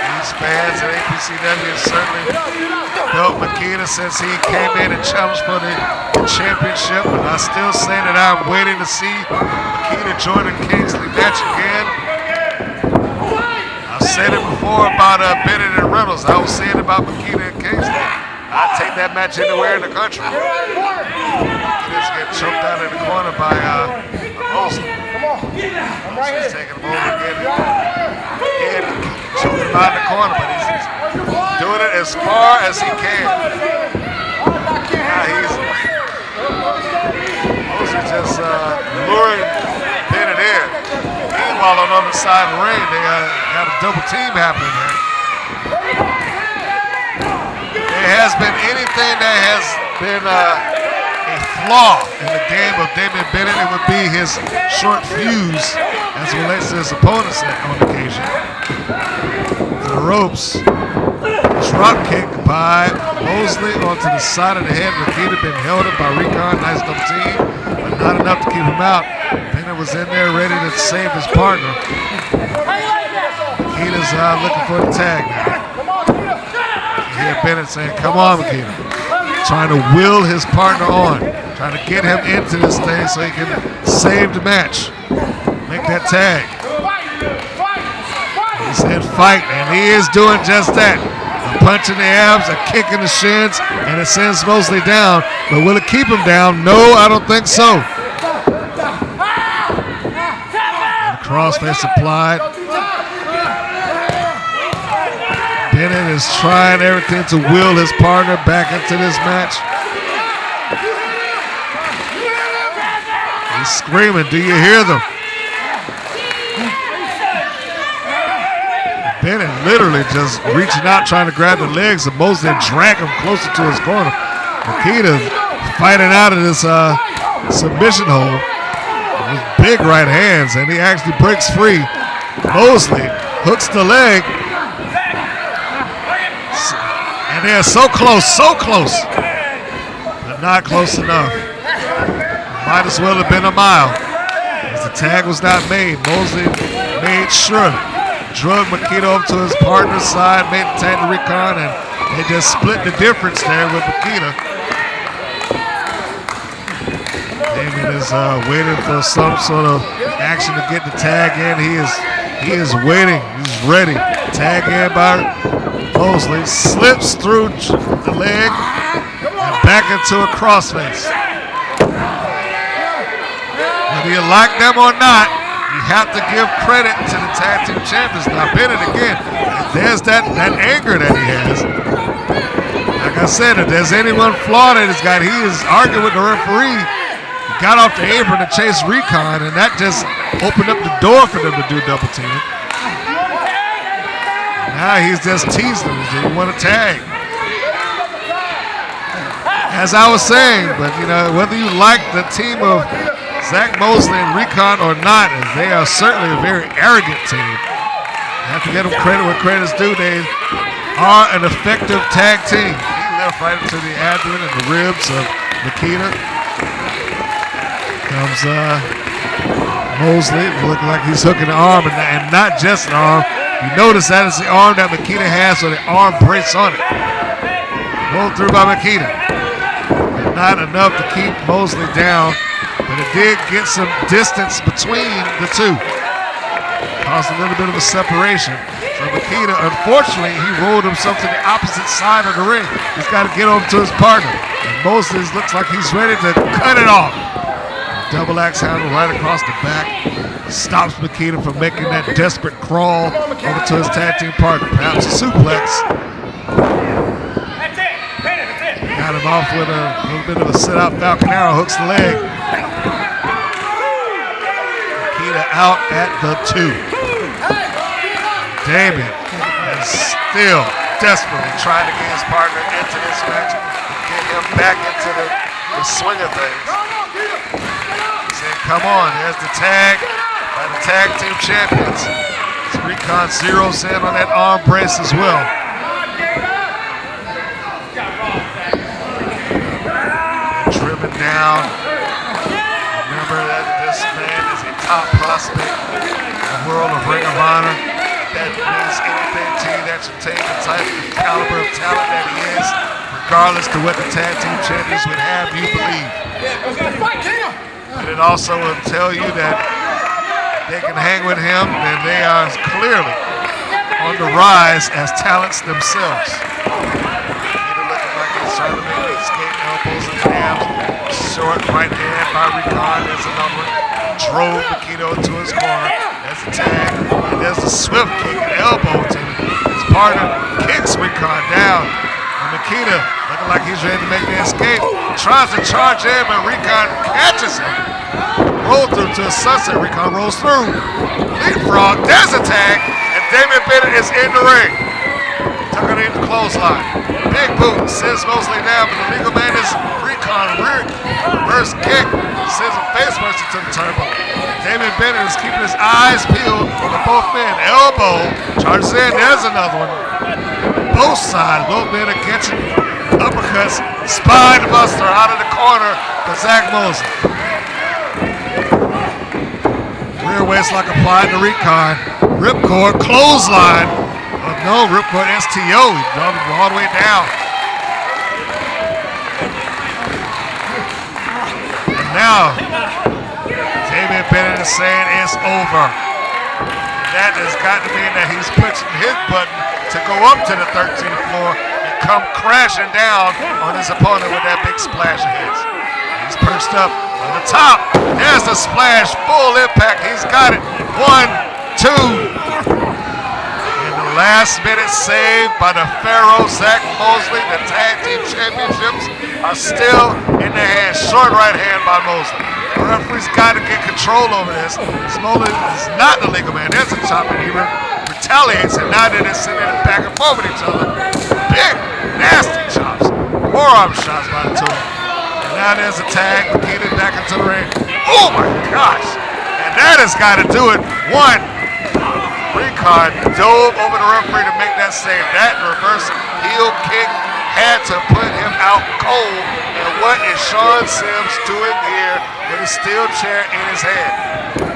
These fans at APCW certainly felt Makita since he came in and challenged for the championship. And I still say that I'm waiting to see Makita Jordan Kingsley match again. I've said it before about Bennett and Reynolds. I was saying about Makita and Kingsley. I'd take that match anywhere in the country. Just get choked out in the corner by Mosley. Mosley's taking him over again. Choking him out in the corner, but he's doing it as far as he can. Now Mosley just luring Bennett in. Meanwhile, on the other side of the ring, they got a double team happening there. There has been anything that has been a flaw in the game of Damien Bennett, it would be his short fuse as it relates to his opponents on occasion. To the ropes. Drop kick by Mosley onto the side of the head. Makita been held up by Recon. Nice double team, but not enough to keep him out. Bennett was in there ready to save his partner. Makita's looking for the tag now. You hear Bennett saying, "Come on, Makita." Trying to will his partner on. Trying to get him into this thing so he can save the match. Make that tag. He said fight, and he is doing just that. A punch in the abs, a kick in the shins, and it sends Mosley down. But will it keep him down? No, I don't think so. And the crossface applied. Bennett is trying everything to will his partner back into this match. He's screaming, do you hear them? Bennett literally just reaching out, trying to grab the legs of Mosley and drag him closer to his corner. Makita fighting out of this submission hold with big right hands, and he actually breaks free. Mosley hooks the leg. And they're so close, but not close enough. Might as well have been a mile. As the tag was not made, Mosley made sure, drug Makita up to his partner's side, made the tag to Recon, and They just split the difference there with Makita. Damien is waiting for some sort of action to get the tag in. He is waiting. He's ready. Tag in by Mosley. Slips through the leg and back into a crossface. Whether you like them or not, you have to give credit to the tag team champions. Now Bennett again, there's that anger that he has. Like I said, if there's anyone flaw that he's got, he is arguing with the referee. He got off the apron to chase Recon, and that just opened up the door for them to do double team. Now he's just teasing him. He want to tag. As I was saying, but you know, whether you like the team of Zach Mosley and Recon or not, they are certainly a very arrogant team. You have to give them credit where credit's due. They are an effective tag team. He left right into the abdomen and the ribs of Makita. Comes Mosley, looking like he's hooking the arm, and not just an arm. You notice that is the arm that Makita has, so the arm brace on it. Rolled through by Makita. Not enough to keep Mosley down, but it did get some distance between the two. Caused a little bit of a separation. So Makita, unfortunately, he rolled himself to the opposite side of the ring. He's got to get over to his partner. And Mosley looks like he's ready to cut it off. Double axe handle right across the back. Stops Makita from making that desperate crawl over to his tag team partner. Perhaps a suplex. Got him off with a little bit of a sit-out Falcon Arrow. Hooks the leg. Makita out at the 2. Damien is still desperately trying to get his partner into this match. Get him back into the swing of things. He said, come on, there's the tag by the tag team champions. Recon zeroes in on that arm brace as well. Driven down. Remember that this man is a top prospect in the world of Ring of Honor. That means anything to you that should take the type of caliber of talent that he is, regardless to what the tag team champions would have you believe. And it also will tell you that they can hang with him, and they are clearly on the rise as talents themselves. Makita looking like he's trying to make escape elbows and jabs. Short right hand by Recon. There's another one. Drove Makita to his corner. There's the tag. And there's the swift kick and elbow to his partner. Kicks Recon down. And Makita looking like he's ready to make the escape. Tries to charge in, but Recon catches him. Roll through to a sunset. Recon rolls through. Leapfrog. There's a tag. And Damien Bennett is in the ring. Tuck it in the clothesline. Big boot sends Mosley down, but the legal man is Recon. Reverse kick sends a face mercy to the turnbuckle. Damien Bennett is keeping his eyes peeled for both men. Elbow charges in. There's another one. Both sides. Both men are catching uppercuts. Spine buster out of the corner for Zach Mosley. Rear waistlock applied to Recon. Ripcord clothesline. No, Ripcord STO. He dropped him all the way down. And now, Damien Bennett is saying it's over. That has got to mean that he's pushing his button to go up to the 13th floor and come crashing down on his opponent with that big splash of his. He's perched up on the top. There's the splash, full impact. He's got it. 1, 2. Last minute save by the Pharaoh, Zach Mosley. The tag team championships are still in the hands. Short right hand by Mosley. The referee's got to get control over this. Mosley is not the legal man. There's a chop, and he retaliates, and now they're sitting in back and forth with each other. Big, nasty chops. Forearm shots by the two. And now there's a tag. Makita back into the ring. Oh my gosh. And that has got to do it. Recon dove over the referee to make that save. That reverse heel kick had to put him out cold. And what is Sean Sims doing here with a steel chair in his hand?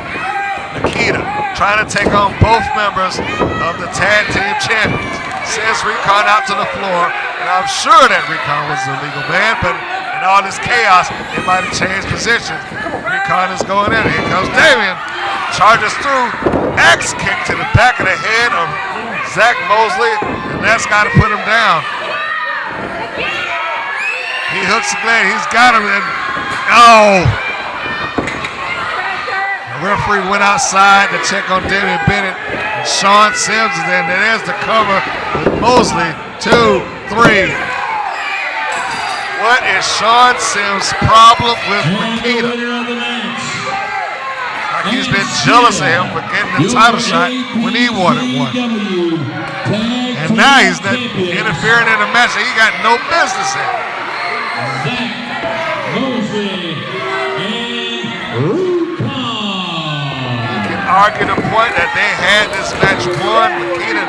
Makita trying to take on both members of the tag team champions. sends Recon out to the floor, and I'm sure that Recon was a legal man, but in all this chaos, they might have changed positions. Recon is going in. Here comes Damien. Charges through. Axe kick to the back of the head of Zach Mosley, and that's got to put him down. He hooks the blade. He's got him. And the referee went outside to check on Damien Bennett. And Sean Sims is in. There's the cover with Mosley. 2, 3. What is Sean Sims' problem with Makita? Like he's been jealous of him for getting the title shot when he wanted one. And now he's not interfering in a match that he got no business in. Mosley and You can argue the point that they had this match won. Makita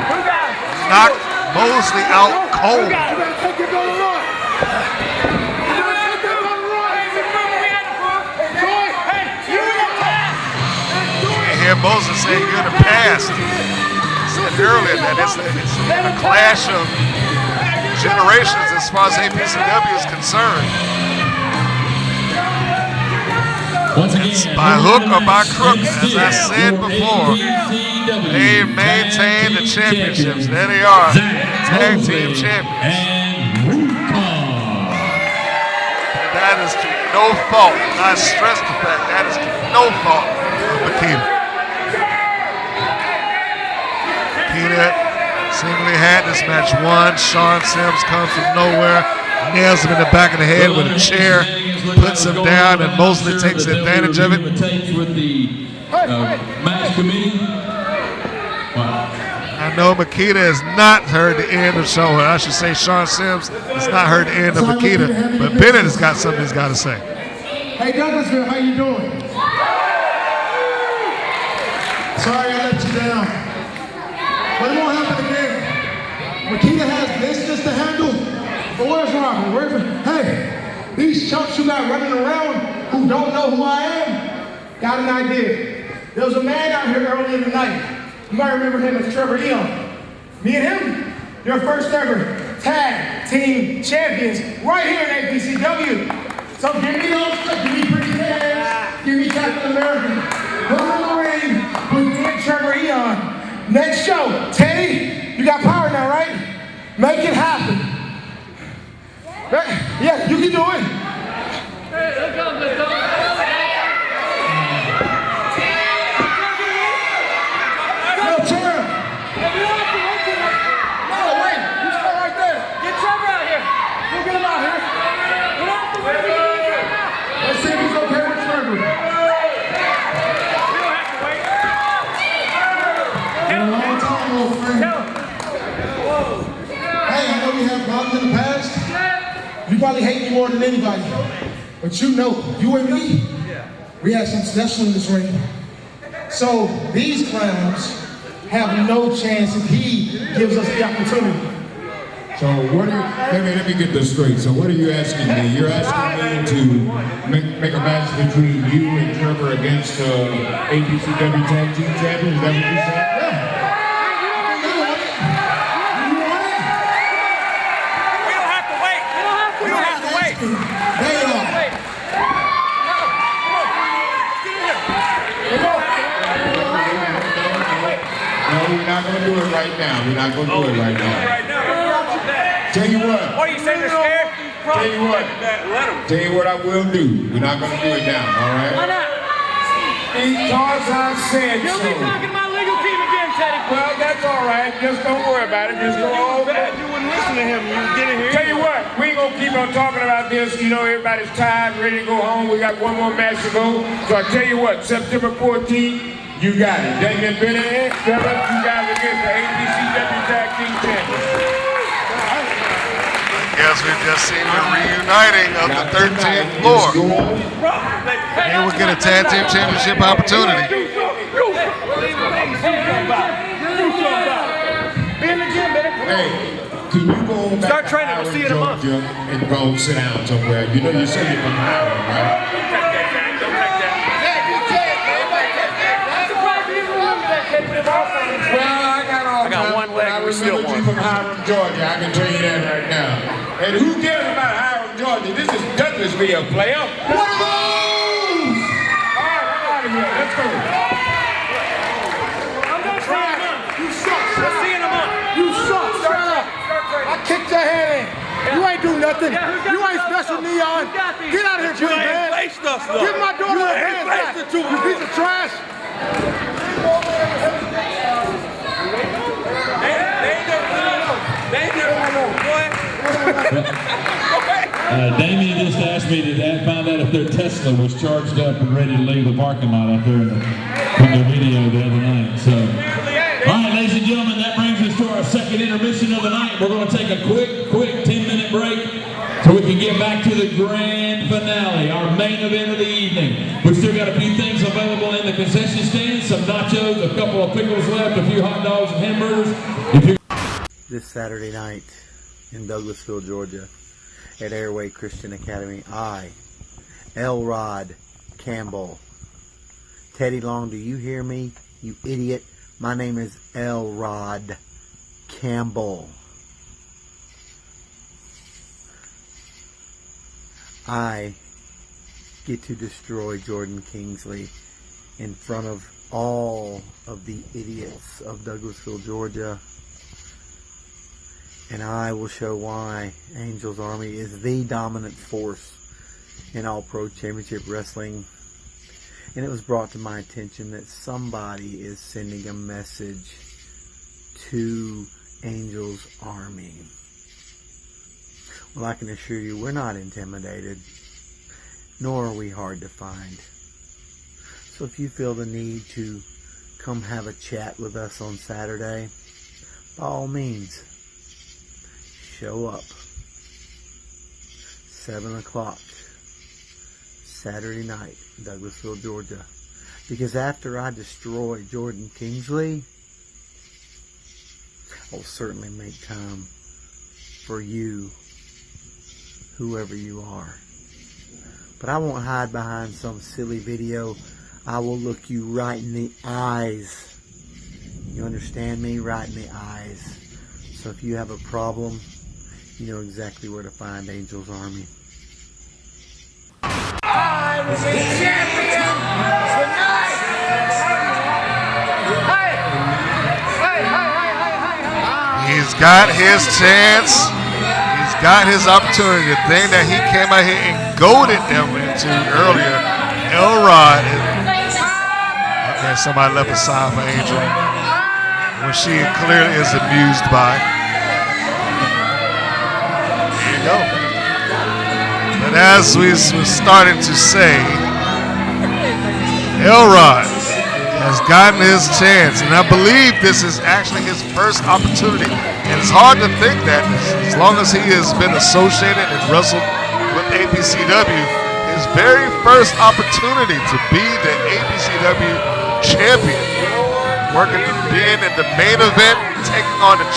knocked Mosley out cold. Mosley saying you're the past. I said earlier that it's a clash of generations as far as APCW is concerned. It's by hook or by crook, as I said before. They maintain the championships. There they are, tag team champions. And that is to no fault. I stress the fact that is to no fault of Makita. Makita seemingly had this match won. Sean Sims comes from nowhere, nails him in the back of the head with a chair, puts him down, and Mosley takes advantage of it. With the match committee. I know Makita has not heard the end of Sean. I should say Sean Sims has not heard the end of Makita, but Bennett has got something he's got to say. Hey Douglasville, how you doing? Sorry I let you down. But it won't happen again. Makita has business to handle. But where's Robin? Hey, these chumps who got running around who don't know who I am, got an idea. There was a man out here earlier tonight. You might remember him as Trevor Aeon. Me and him, your first ever tag team champions right here in APCW. So give me those, give me pretty hands, give me Captain America. Put him in the ring with Trevor Aeon. Next show, Teddy, you got power now, right? Make it happen. Right? Yeah, you can do it. Hey, let's go. No, Trevor. No, wait. You stay right there. Get Trevor out here. We'll get him out here. Let's see if he's okay with Trevor. In the past, you probably hate me more than anybody, but you know, you and me, we had some special in this ring. So these clowns have no chance if he gives us the opportunity. So what are you, let me get this straight. So what are you asking me? You're asking me to make a match between you and Trevor against APCW Tag Team Champions? Is that what you said? Yeah. We're not going to do it right now. We're not going to do it right now. Tell you what. What are you saying, you're scared? Tell you what. Tell you what I will do. We're not going to do it now, all right? Why not? Because I said You'll so. be talking to my legal team again, Teddy. Well, that's all right. Just don't worry about it. Just go over. You wouldn't listen to him. You get in here. Tell you what. We ain't going to keep on talking about this. You know, everybody's tired, ready to go home. We got one more match to go. So I tell you what. September 14th. You got it. Damien Bennett and Trevor, you guys are against the APCW Tag Team Champions. Yes, we've just seen the reuniting of the 13th floor. And we'll get a tag team championship opportunity. Hey, can you go back start training? We'll see you in a month. And go sit down somewhere? You know you said you're from Ireland, right? I got one leg I remember you from Hiram, Georgia. I can tell you that right now. And who cares about Hiram, Georgia? This is Douglasville, player. What are those? All right, I'm out of here. Let's go. I'm done trying. You suck. Let's see in a month. You suck. Shut up. I kicked your head in. You ain't do nothing. You ain't special, Neon. Get out of here, quick, man. Give my daughter a hand back, you piece of trash. Damien just asked me to find out if their Tesla was charged up and ready to leave the parking lot out there in the video the other night. So, all right, ladies and gentlemen, that brings us to our second intermission of the night. We're going to take a quick 10-minute break so we can get back to the grand finale, our main event of the evening. We've still got a few things available in the concession stand, some nachos, a couple of pickles left, a few hot dogs and hamburgers. This Saturday night in Douglasville, Georgia, at Airway Christian Academy, I, Elrod Campbell. Teddy Long, do you hear me, you idiot? My name is Elrod Campbell. I get to destroy Jordan Kingsley in front of all of the idiots of Douglasville, Georgia. And I will show why Angel's Army is the dominant force in All Pro Championship Wrestling. And it was brought to my attention that somebody is sending a message to Angel's Army. Well, I can assure you we're not intimidated, nor are we hard to find. So if you feel the need to come have a chat with us on Saturday, by all means, show up. 7 o'clock, Saturday night, Douglasville, Georgia. Because after I destroy Jordan Kingsley, I'll certainly make time for you, whoever you are. But I won't hide behind some silly video. I will look you right in the eyes. You understand me? Right in the eyes. So if you have a problem, you know exactly where to find Angel's Army. I was a champion tonight. He's got his chance. He's got his opportunity. The thing that he came out here and goaded them into earlier, Elrod. Okay, somebody left a sign for Angel, when she clearly is amused by. There you go. But as we were starting to say, Elrod has gotten his chance, and I believe this is actually his first opportunity. And it's hard to think that as long as he has been associated and wrestled with APCW, his very first opportunity to be the APCW champion, being in the main event, taking on the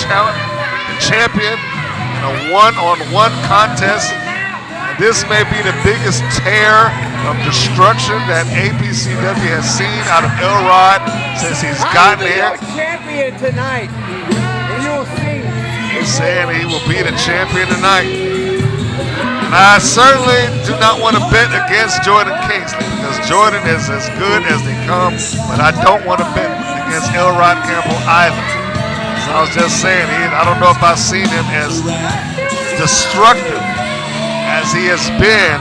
champion in a one-on-one contest. And this may be the biggest tear of destruction that APCW has seen out of Elrod since he's gotten here. Champion tonight. And you'll see. He's saying he will be the champion tonight. And I certainly do not want to bet against Jordan Kingsley, because Jordan is as good as they come, but I don't want to bet against Elrod Campbell either. So I was just saying, I don't know if I've seen him as destructive as he has been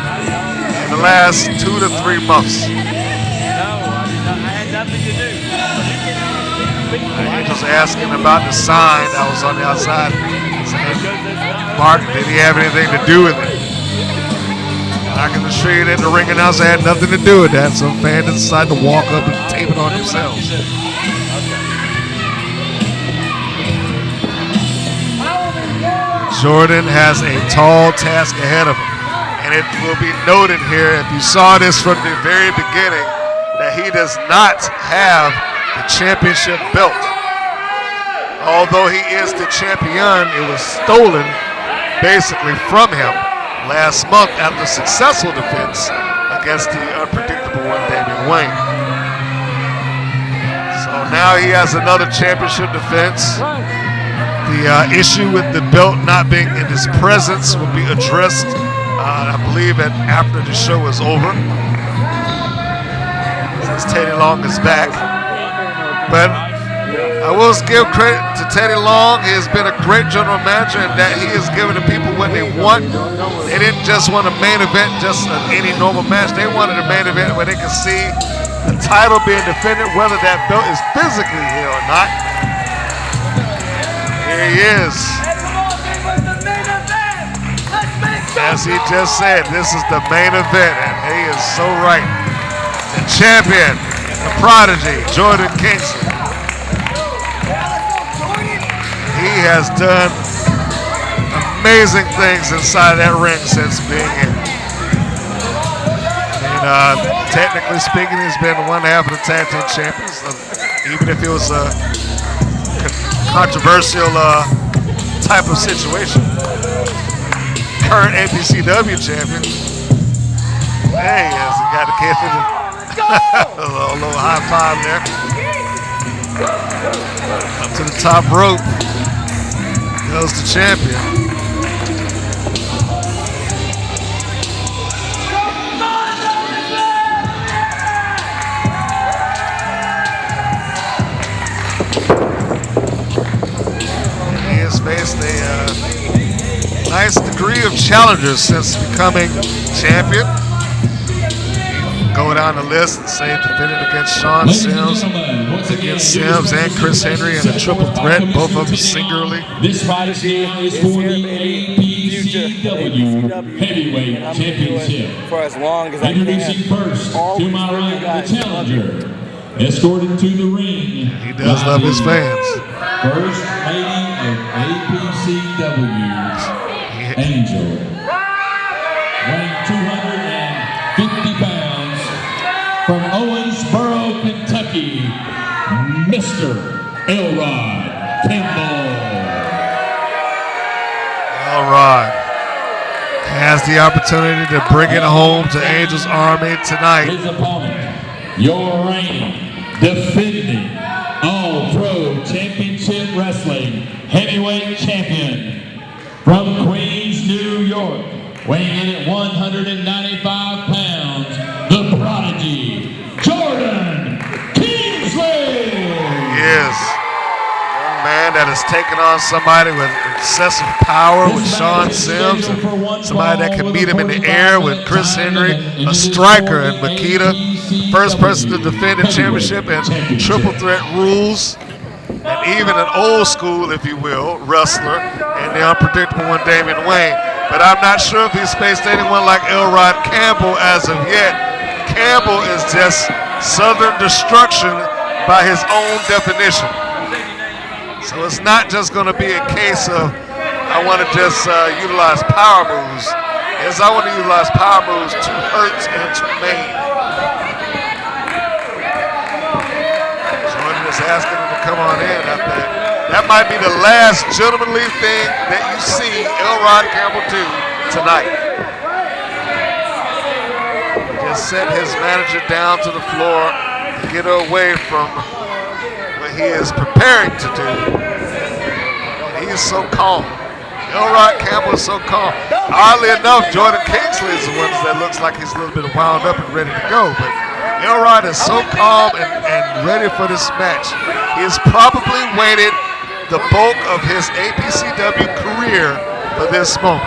in the last 2 to 3 months. No, I had nothing to do. Just asking about the sign that was on the outside. Mark, did he have anything to do with it? I can assure you that the ring announcer had nothing to do with that. Some fan decided to walk up and tape it on themselves. Jordan has a tall task ahead of him. And it will be noted here, if you saw this from the very beginning, that he does not have the championship belt. Although he is the champion, it was stolen basically from him last month after a successful defense against the unpredictable one, Damien Wayne. So now he has another championship defense. The issue with the belt not being in his presence will be addressed, I believe, after the show is over. Since Teddy Long is back. But I will give credit to Teddy Long. He has been a great general manager in that he has given the people what they want. They didn't just want a main event, just any normal match. They wanted a main event where they could see the title being defended, whether that belt is physically here or not. Here he is. As he just said, this is the main event, and he is so right. The champion, the Prodigy, Jordan Kingsley. He has done amazing things inside of that ring since being here. And technically speaking, he's been one half of the tag team champions, even if it was a controversial type of situation. Current APCW champion. There he is. He got the kid for a little high five there. Up to the top rope goes the champion. He has faced a nice degree of challengers since becoming champion. Go down the list and say defended against Sean Sims, against Sims and Chris Henry in a triple threat, both of them singularly. This fight is for the APCW Heavyweight Championship. For as long as I can. Introducing first, to my right, the challenger. Escorted to the ring. He does love his fans. First lady of APCW's Angel. Weighing 250 pounds from Owensboro, Kentucky, Mr. Elrod Campbell. Elrod has the opportunity to bring it home to Angel's Army tonight. His opponent, your reigning, defending All-Pro Championship Wrestling Heavyweight Champion from Queens, New York, weighing in at 195 pounds, the Prodigy, Jordan Kingsley. Yes. Young man that has taken on somebody with excessive power with Sean Sims, and somebody that can meet him in the air with Chris Henry, a striker in Makita, first person to defend the championship in triple threat rules, and even an old school, if you will, wrestler, and the unpredictable one, Damien Wayne. But I'm not sure if he's faced anyone like Elrod Campbell as of yet. Campbell is just Southern destruction by his own definition. So it's not just going to be a case of I want to just utilize power moves. It's I want to utilize power moves to hurt and to maim. Jordan is asking him to come on in. I think that might be the last gentlemanly thing that you see Elrod Campbell do tonight. Just set his manager down to the floor to get her away from what he is preparing to do. And he is so calm. Elrod Campbell is so calm. Oddly enough, Jordan Kingsley is the one that looks like he's a little bit wound up and ready to go. But Elrod is so calm and ready for this match. He has probably waited the bulk of his APCW career for this moment.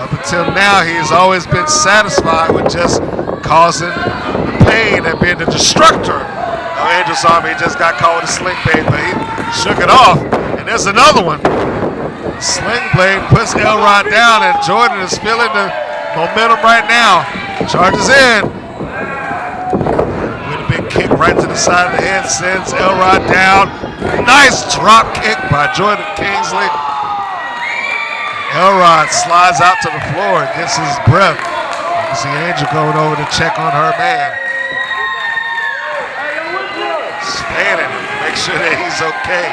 Up until now, he has always been satisfied with just causing the pain and being the destructor of Angel's Army. He just got caught with a sling blade, but he shook it off. And there's another one. Sling blade puts Elrod down, and Jordan is feeling the momentum right now. Charges in. With a big kick right to the side of the head, sends Elrod down. Nice drop kick by Jordan Kingsley. Elrod slides out to the floor and gets his breath. You can see Angel going over to check on her man. Spanning him, make sure that he's okay.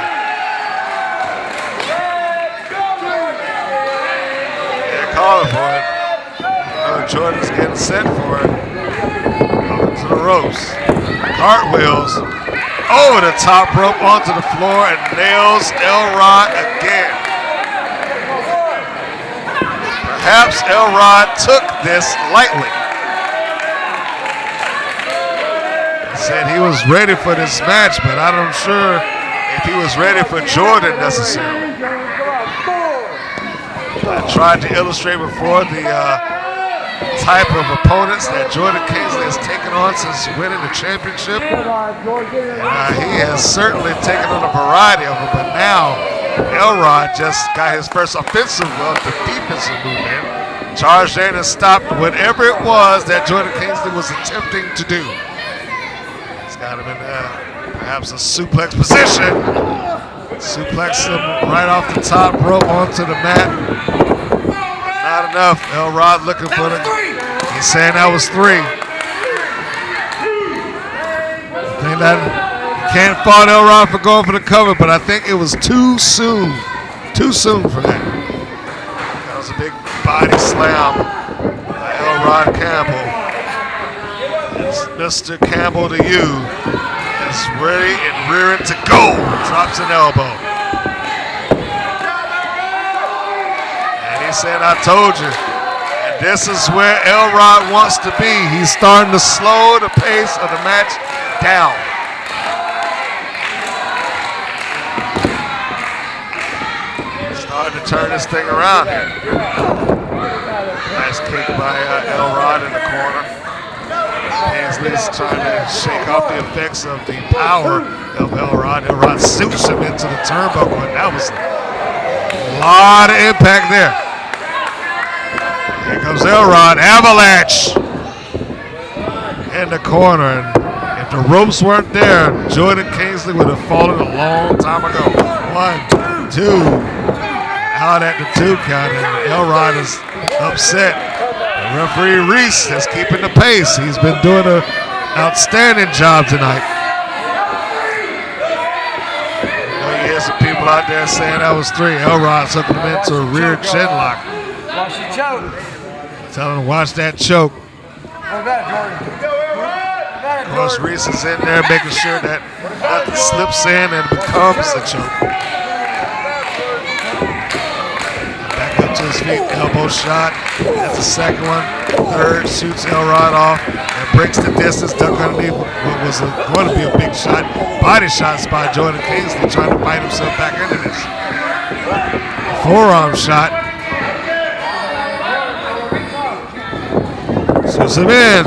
They're calling for it. Jordan's getting set for it. Over to the ropes. Cartwheels. over the top rope onto the floor and nails Elrod again. Perhaps Elrod took this lightly. He said he was ready for this match, but I'm not sure if he was ready for Jordan necessarily. I tried to illustrate before the type of opponents that Jordan Kingsley has taken on since winning the championship. And he has certainly taken on a variety of them, but now Elrod just got his first offensive, the defensive move in. Charged in and stopped whatever it was that Jordan Kingsley was attempting to do. He's got him in perhaps a suplex position. Suplex him right off the top rope onto the mat. Not enough. Elrod looking for the. He's saying that was 3. I think that you can't fault Elrod for going for the cover, but I think it was too soon. Too soon for that. That was a big body slam by Elrod Campbell. It's Mr. Campbell to you. Is ready and rearing to go. Drops an elbow. He said, I told you. And this is where Elrod wants to be. He's starting to slow the pace of the match down. He's starting to turn this thing around here. Nice kick by Elrod in the corner. Kingsley's trying to shake off the effects of the power of Elrod. Elrod suits him into the turnbuckle, and that was a lot of impact there. Here comes Elrod, avalanche in the corner. And if the ropes weren't there, Jordan Kingsley would have fallen a long time ago. 1, 2, out at the 2 count, and Elrod is upset. The referee Reese is keeping the pace. He's been doing an outstanding job tonight. You hear some people out there saying that was 3. Elrod's hooking him into a rear chin lock. Watch the choke. Tell him to watch that choke. What about Jordan? Of course, Reese is in there making sure that nothing slips in and becomes a choke. Back up to his feet, elbow shot. That's the second one. Third shoots Elrod off and breaks the distance. Duck underneath what was going to be a big shot. Body shots by Jordan Kingsley trying to fight himself back into this. Forearm shot. Shoots him in.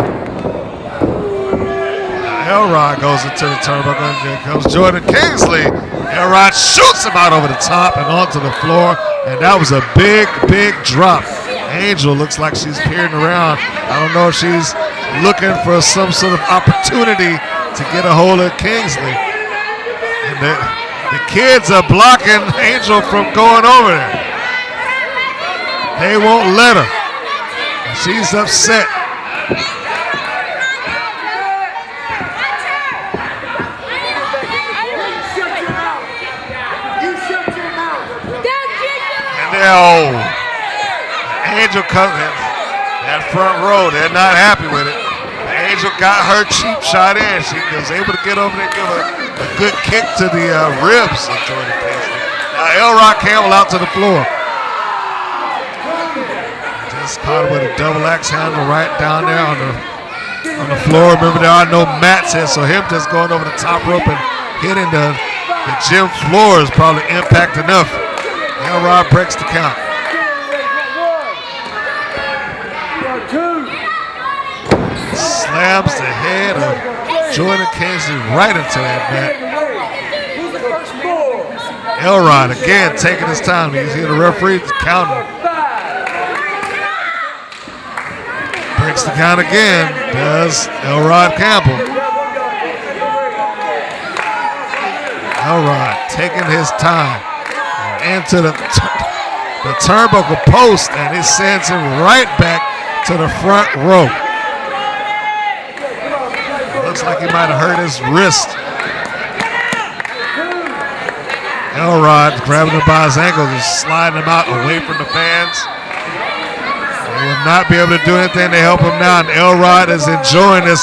Elrod goes into the turnbuckle. Here comes Jordan Kingsley. Elrod shoots him out over the top and onto the floor. And that was a big, big drop. Angel looks like she's peering around. I don't know if she's looking for some sort of opportunity to get a hold of Kingsley. And the kids are blocking Angel from going over there. They won't let her. She's upset. And Angel comes in. That front row, they're not happy with it. Angel got her cheap shot in. She was able to get over there and give a good kick to the ribs of Jordan Kingsley. Now Elrod Campbell out to the floor. Just caught him with a double axe handle right down there on the floor. Remember, there are no mats here, so him just going over the top rope and hitting the gym floor is probably impact enough. Elrod breaks the count. Slams the head of Jordan Kingsley right into that mat. Elrod again taking his time. He's here, the referee counting. Breaks the count again. Does Elrod Campbell. Elrod taking his time into the turnbuckle post, and it sends him right back to the front row. Looks like he might have hurt his wrist. Elrod grabbing him by his ankles and sliding him out away from the fans. They will not be able to do anything to help him now, and Elrod is enjoying this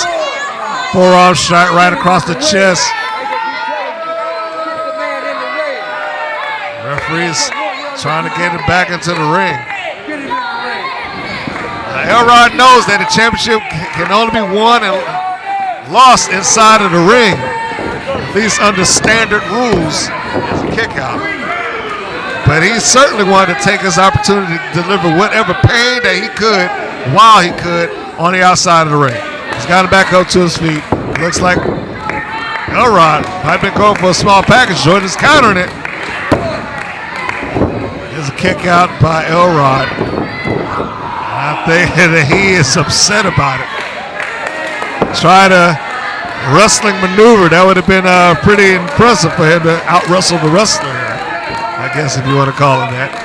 forearm shot right across the chest. Referee's trying to get him back into the ring. Elrod knows that the championship can only be won and lost inside of the ring, at least under standard rules as a kick out. But he certainly wanted to take his opportunity to deliver whatever pain that he could while he could on the outside of the ring. He's got him back up to his feet. Looks like Elrod might have been going for a small package. Jordan's countering it. There's a kick out by Elrod. I think that he is upset about it. Tried a wrestling maneuver. That would have been pretty impressive for him to out-wrestle the wrestler, I guess, if you want to call it that.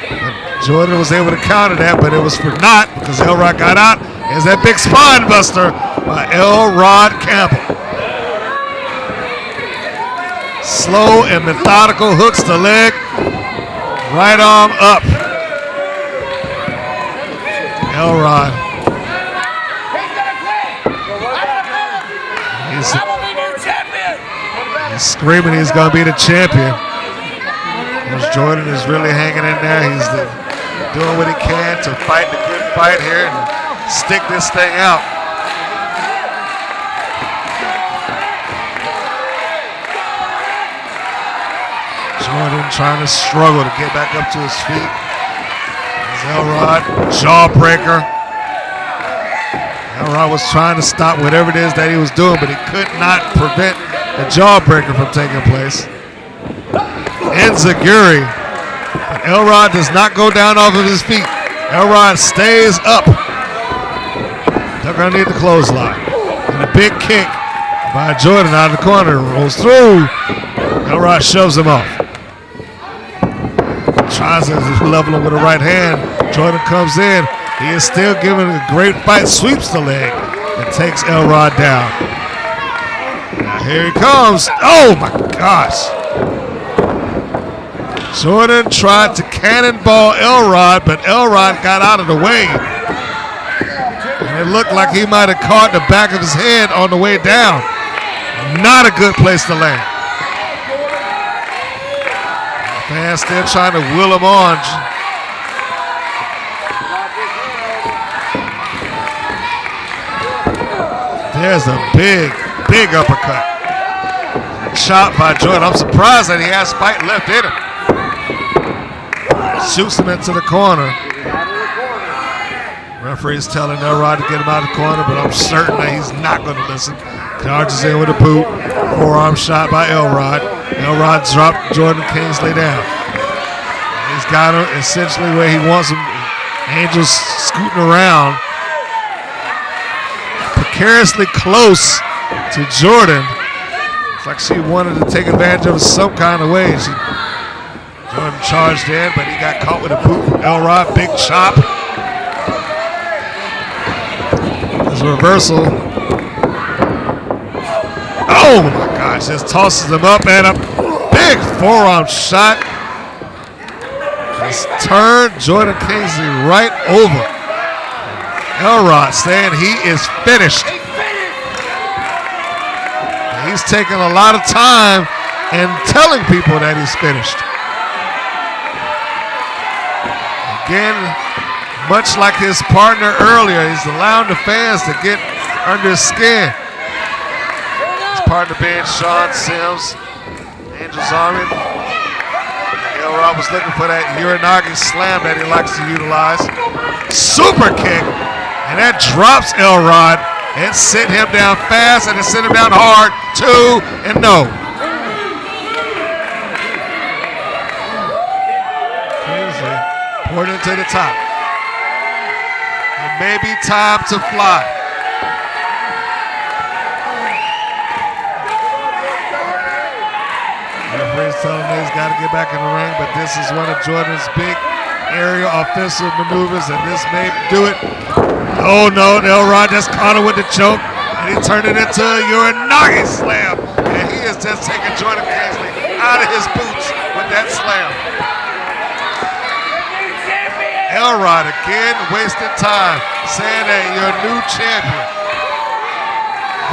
But Jordan was able to counter that, but it was for naught because Elrod got out. There's that big spine buster by Elrod Campbell. Slow and methodical hooks the leg. Right arm up. Elrod. He's screaming he's going to be the champion. Jordan is really hanging in there. He's doing what he can to fight the good fight here and stick this thing out. Jordan trying to struggle to get back up to his feet. Elrod, jawbreaker. Elrod was trying to stop whatever it is that he was doing, but he could not prevent the jawbreaker from taking place. Enziguri. But Elrod does not go down off of his feet. Elrod stays up. They're going to need the clothesline. And a big kick by Jordan out of the corner. Rolls through. Elrod shoves him off. Tries to level him with a right hand. Jordan comes in. He is still giving a great fight. Sweeps the leg and takes Elrod down. Now here he comes. Oh my gosh. Jordan tried to cannonball Elrod, but Elrod got out of the way. And it looked like he might have caught the back of his head on the way down. Not a good place to land. Fans still trying to will him on. There's a big, big uppercut. Shot by Jordan. I'm surprised that he has fight left in him. Shoots him into the corner. Referee's telling Elrod to get him out of the corner, but I'm certain that he's not going to listen. Charges in with a boot. Forearm shot by Elrod. Elrod dropped Jordan Kingsley down. He's got him essentially where he wants him. Angel's scooting around. Precariously close to Jordan. It's like she wanted to take advantage of it some kind of way. Jordan charged in, but he got caught with a boot from Elrod. Big chop. There's a reversal. Oh my gosh, just tosses him up and a big forearm shot. Just turned Jordan Kingsley right over. Elrod saying he is finished. He's taking a lot of time and telling people that he's finished. Again, much like his partner earlier, he's allowing the fans to get under his skin. His partner being Sean Sims, Angel's Army. Elrod was looking for that Uranagi slam that he likes to utilize. Super kick, and that drops Elrod. It sent him down fast, and it sent him down hard, 2 and no. Kingsley poured into the top. It may be time to fly. Referee's telling him he's got to get back in the ring, but this is one of Jordan's big aerial offensive maneuvers, and this may do it. Oh no, Elrod just caught him with the choke, and he turned it into a Uranagi slam, and he is just taking Jordan Kingsley out of his boots with that slam. Elrod again wasting time, saying that you're a new champion.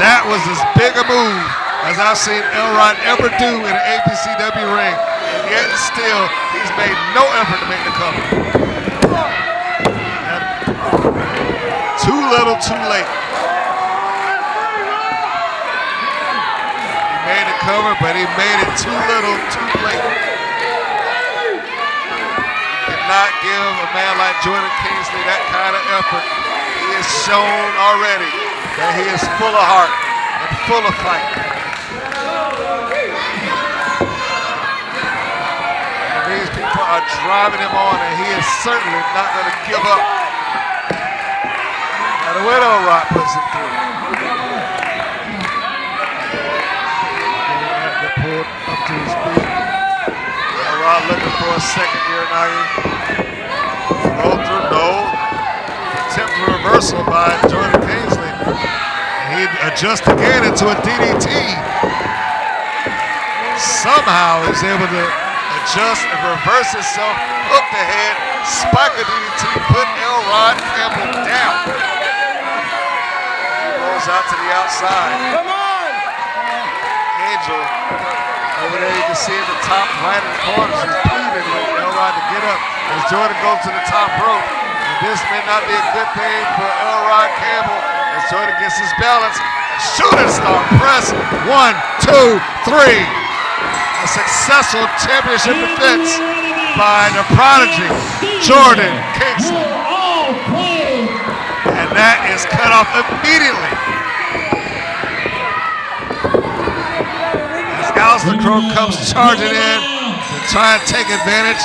That was as big a move as I've seen Elrod ever do in an APCW ring. And yet still, he's made no effort to make the cover. And too little, too late. He made the cover, but he made it too little, too late. You cannot give a man like Jordan Kingsley that kind of effort. He has shown already that he is full of heart and full of fight. And these people are driving him on, and he is certainly not going to give up. And the way Elrod puts it through. Getting pulled up to his feet. Elrod looking for a second here, Nagy. Roll through, no. Attempt for reversal by Jordan Kingsley. He adjusts again into a DDT. Somehow he's able to adjust and reverse himself, hook the head, spike a DDT, put Elrod Campbell down. He rolls out to the outside. Come on! Angel, over there you can see at the top right in the corner, she's pleading with Elrod to get up as Jordan goes to the top rope. This may not be a good thing for Elrod Campbell as Jordan gets his balance. Shooting star press. 1, 2, 3. A successful championship defense by the Prodigy, Jordan Kingsley. And that is cut off immediately. As Alister Crowe comes charging in to try and take advantage.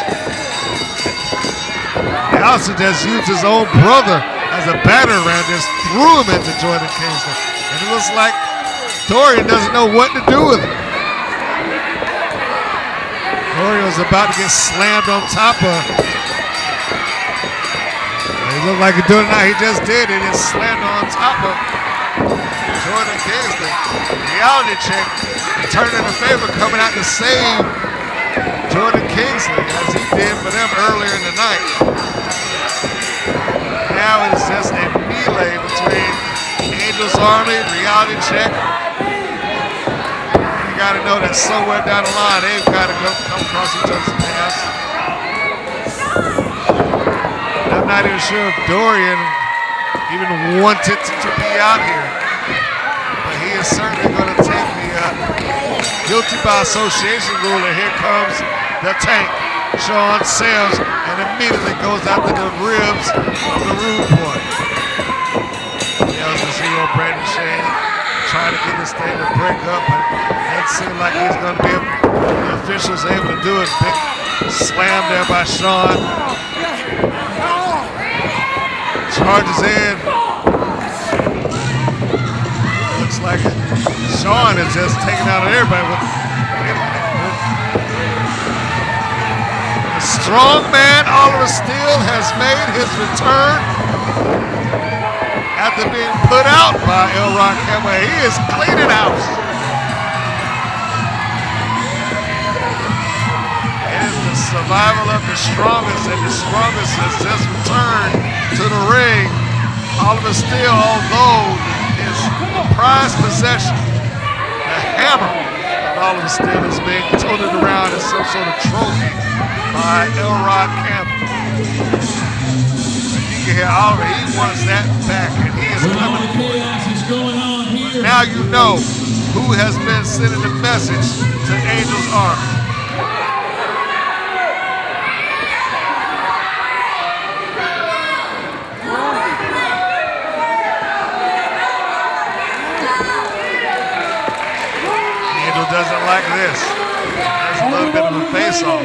Alister just used his own brother as a batter ram, just threw him into Jordan Kingsley. And it looks like Dorian doesn't know what to do with him. Dorian was about to get slammed on top of. He looked like he doing it now. He just did. He just slammed on top of Jordan Kingsley. Reality check turned in a favor, coming out to save Jordan Kingsley as he did for them earlier in the night. Now it's just a melee between Angel's Army, Reality Check. You got to know that somewhere down the line they've got to come across each other's paths. I'm not even sure if Dorian even wanted to be out here, but he is certainly going to take the guilty by association rule, and here comes the tank. Sean Sales, and immediately goes after the ribs of the Rudeboy. Yells his hero, Branden trying to get this thing to break up, but it doesn't seem like he's going to be able, the officials able to do it. Big slam there by Sean. Charges in. Looks like Sean is just taking out everybody with strong man Oliver Steele has made his return after being put out by Elrod Campbell. He is cleaning house. It is the survival of the strongest, and the strongest has just returned to the ring. Oliver Steele, although his prized possession, the hammer of Oliver Steele, is being toted around as some sort of trophy by Elrod Campbell. You can hear Oliver, he wants that back, and he is coming for it. But now you know who has been sending the message to Angel's Army. Angel doesn't like this. There's a little bit of a face-off.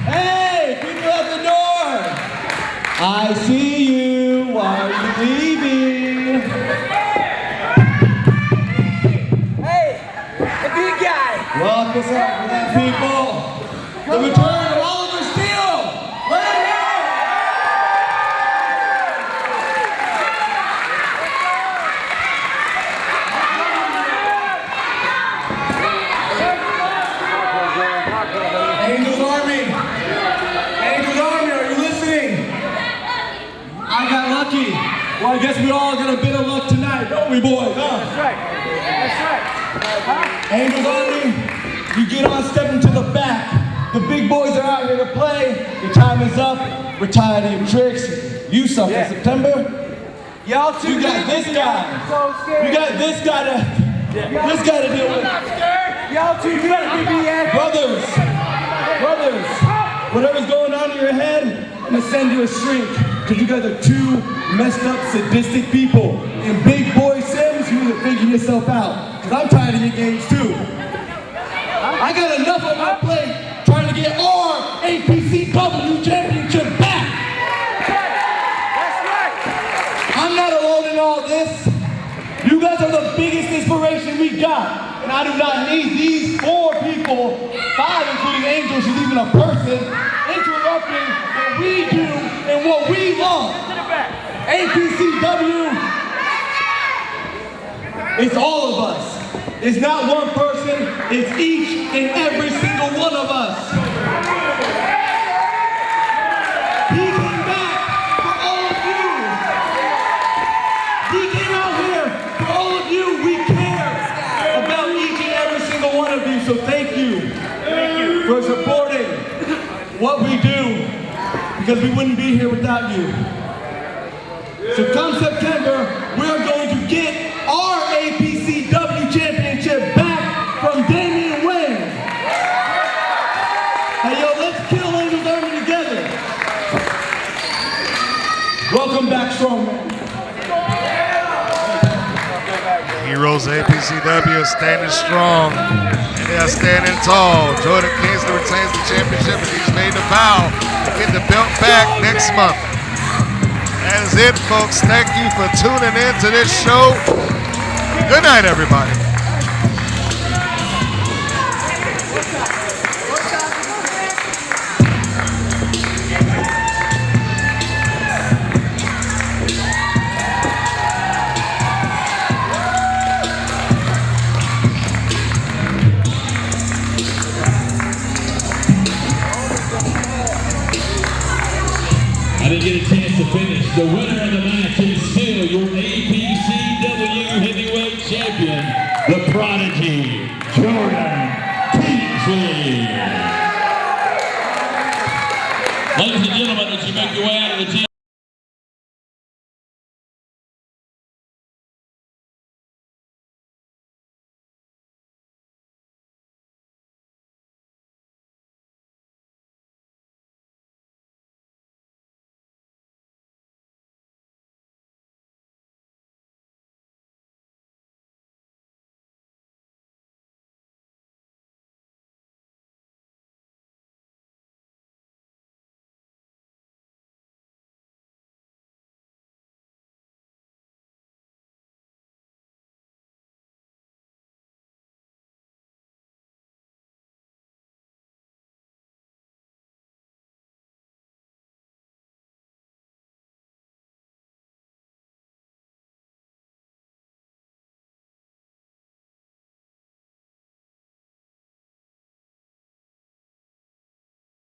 Hey, people at the door! I see you. Why are you leaving? Hey, the big guy! Welcome up, that people. The return of Oliver Steele. Let it go! Angel's Army! Angel's Army, are you listening? I got lucky. Well, I guess we all got a bit of luck tonight, don't we, boys? Huh? That's right. That's right. Angel's Army, You get on, step into the back. The big boys are out here to play. Your time is up. We're tired of your tricks. You suck in September. Y'all too. You got this guy. You got this guy to deal with. Y'all too big. Brothers, whatever's going on in your head, I'm gonna send you a shrink. Because you guys are two messed up, sadistic people. And big boy Sims, you need to figure yourself out. Because I'm tired of your games too. I got enough on my plate trying to get our APCW championship back. That's right. I'm not alone in all this. You guys are the biggest inspiration we got. And I do not need these 4 people, 5 including Angel, she's even a person, interrupting what we do and what we love. APCW, it's all of us. It's not one person, it's each and every single one of us. He came back for all of you. He came out here for all of you. We care about each and every single one of you, so thank you for supporting what we do, because we wouldn't be here without you. So come September, we're going to get our APCW championship back from Damien Wayne. Hey yo, let's kill Angel's Army together. Welcome back, Strongman. Heroes APCW is standing strong, and they are standing tall. Jordan Kingsley retains the championship, and he's made the vow to get the belt back next month. That is it, folks. Thank you for tuning in to this show. Good night, everybody. I didn't get a chance to finish. The winner of the match is still your APCW Heavyweight Champion, the Prodigy, Jordan Kingsley. Ladies and gentlemen, as you make your way out of the gym,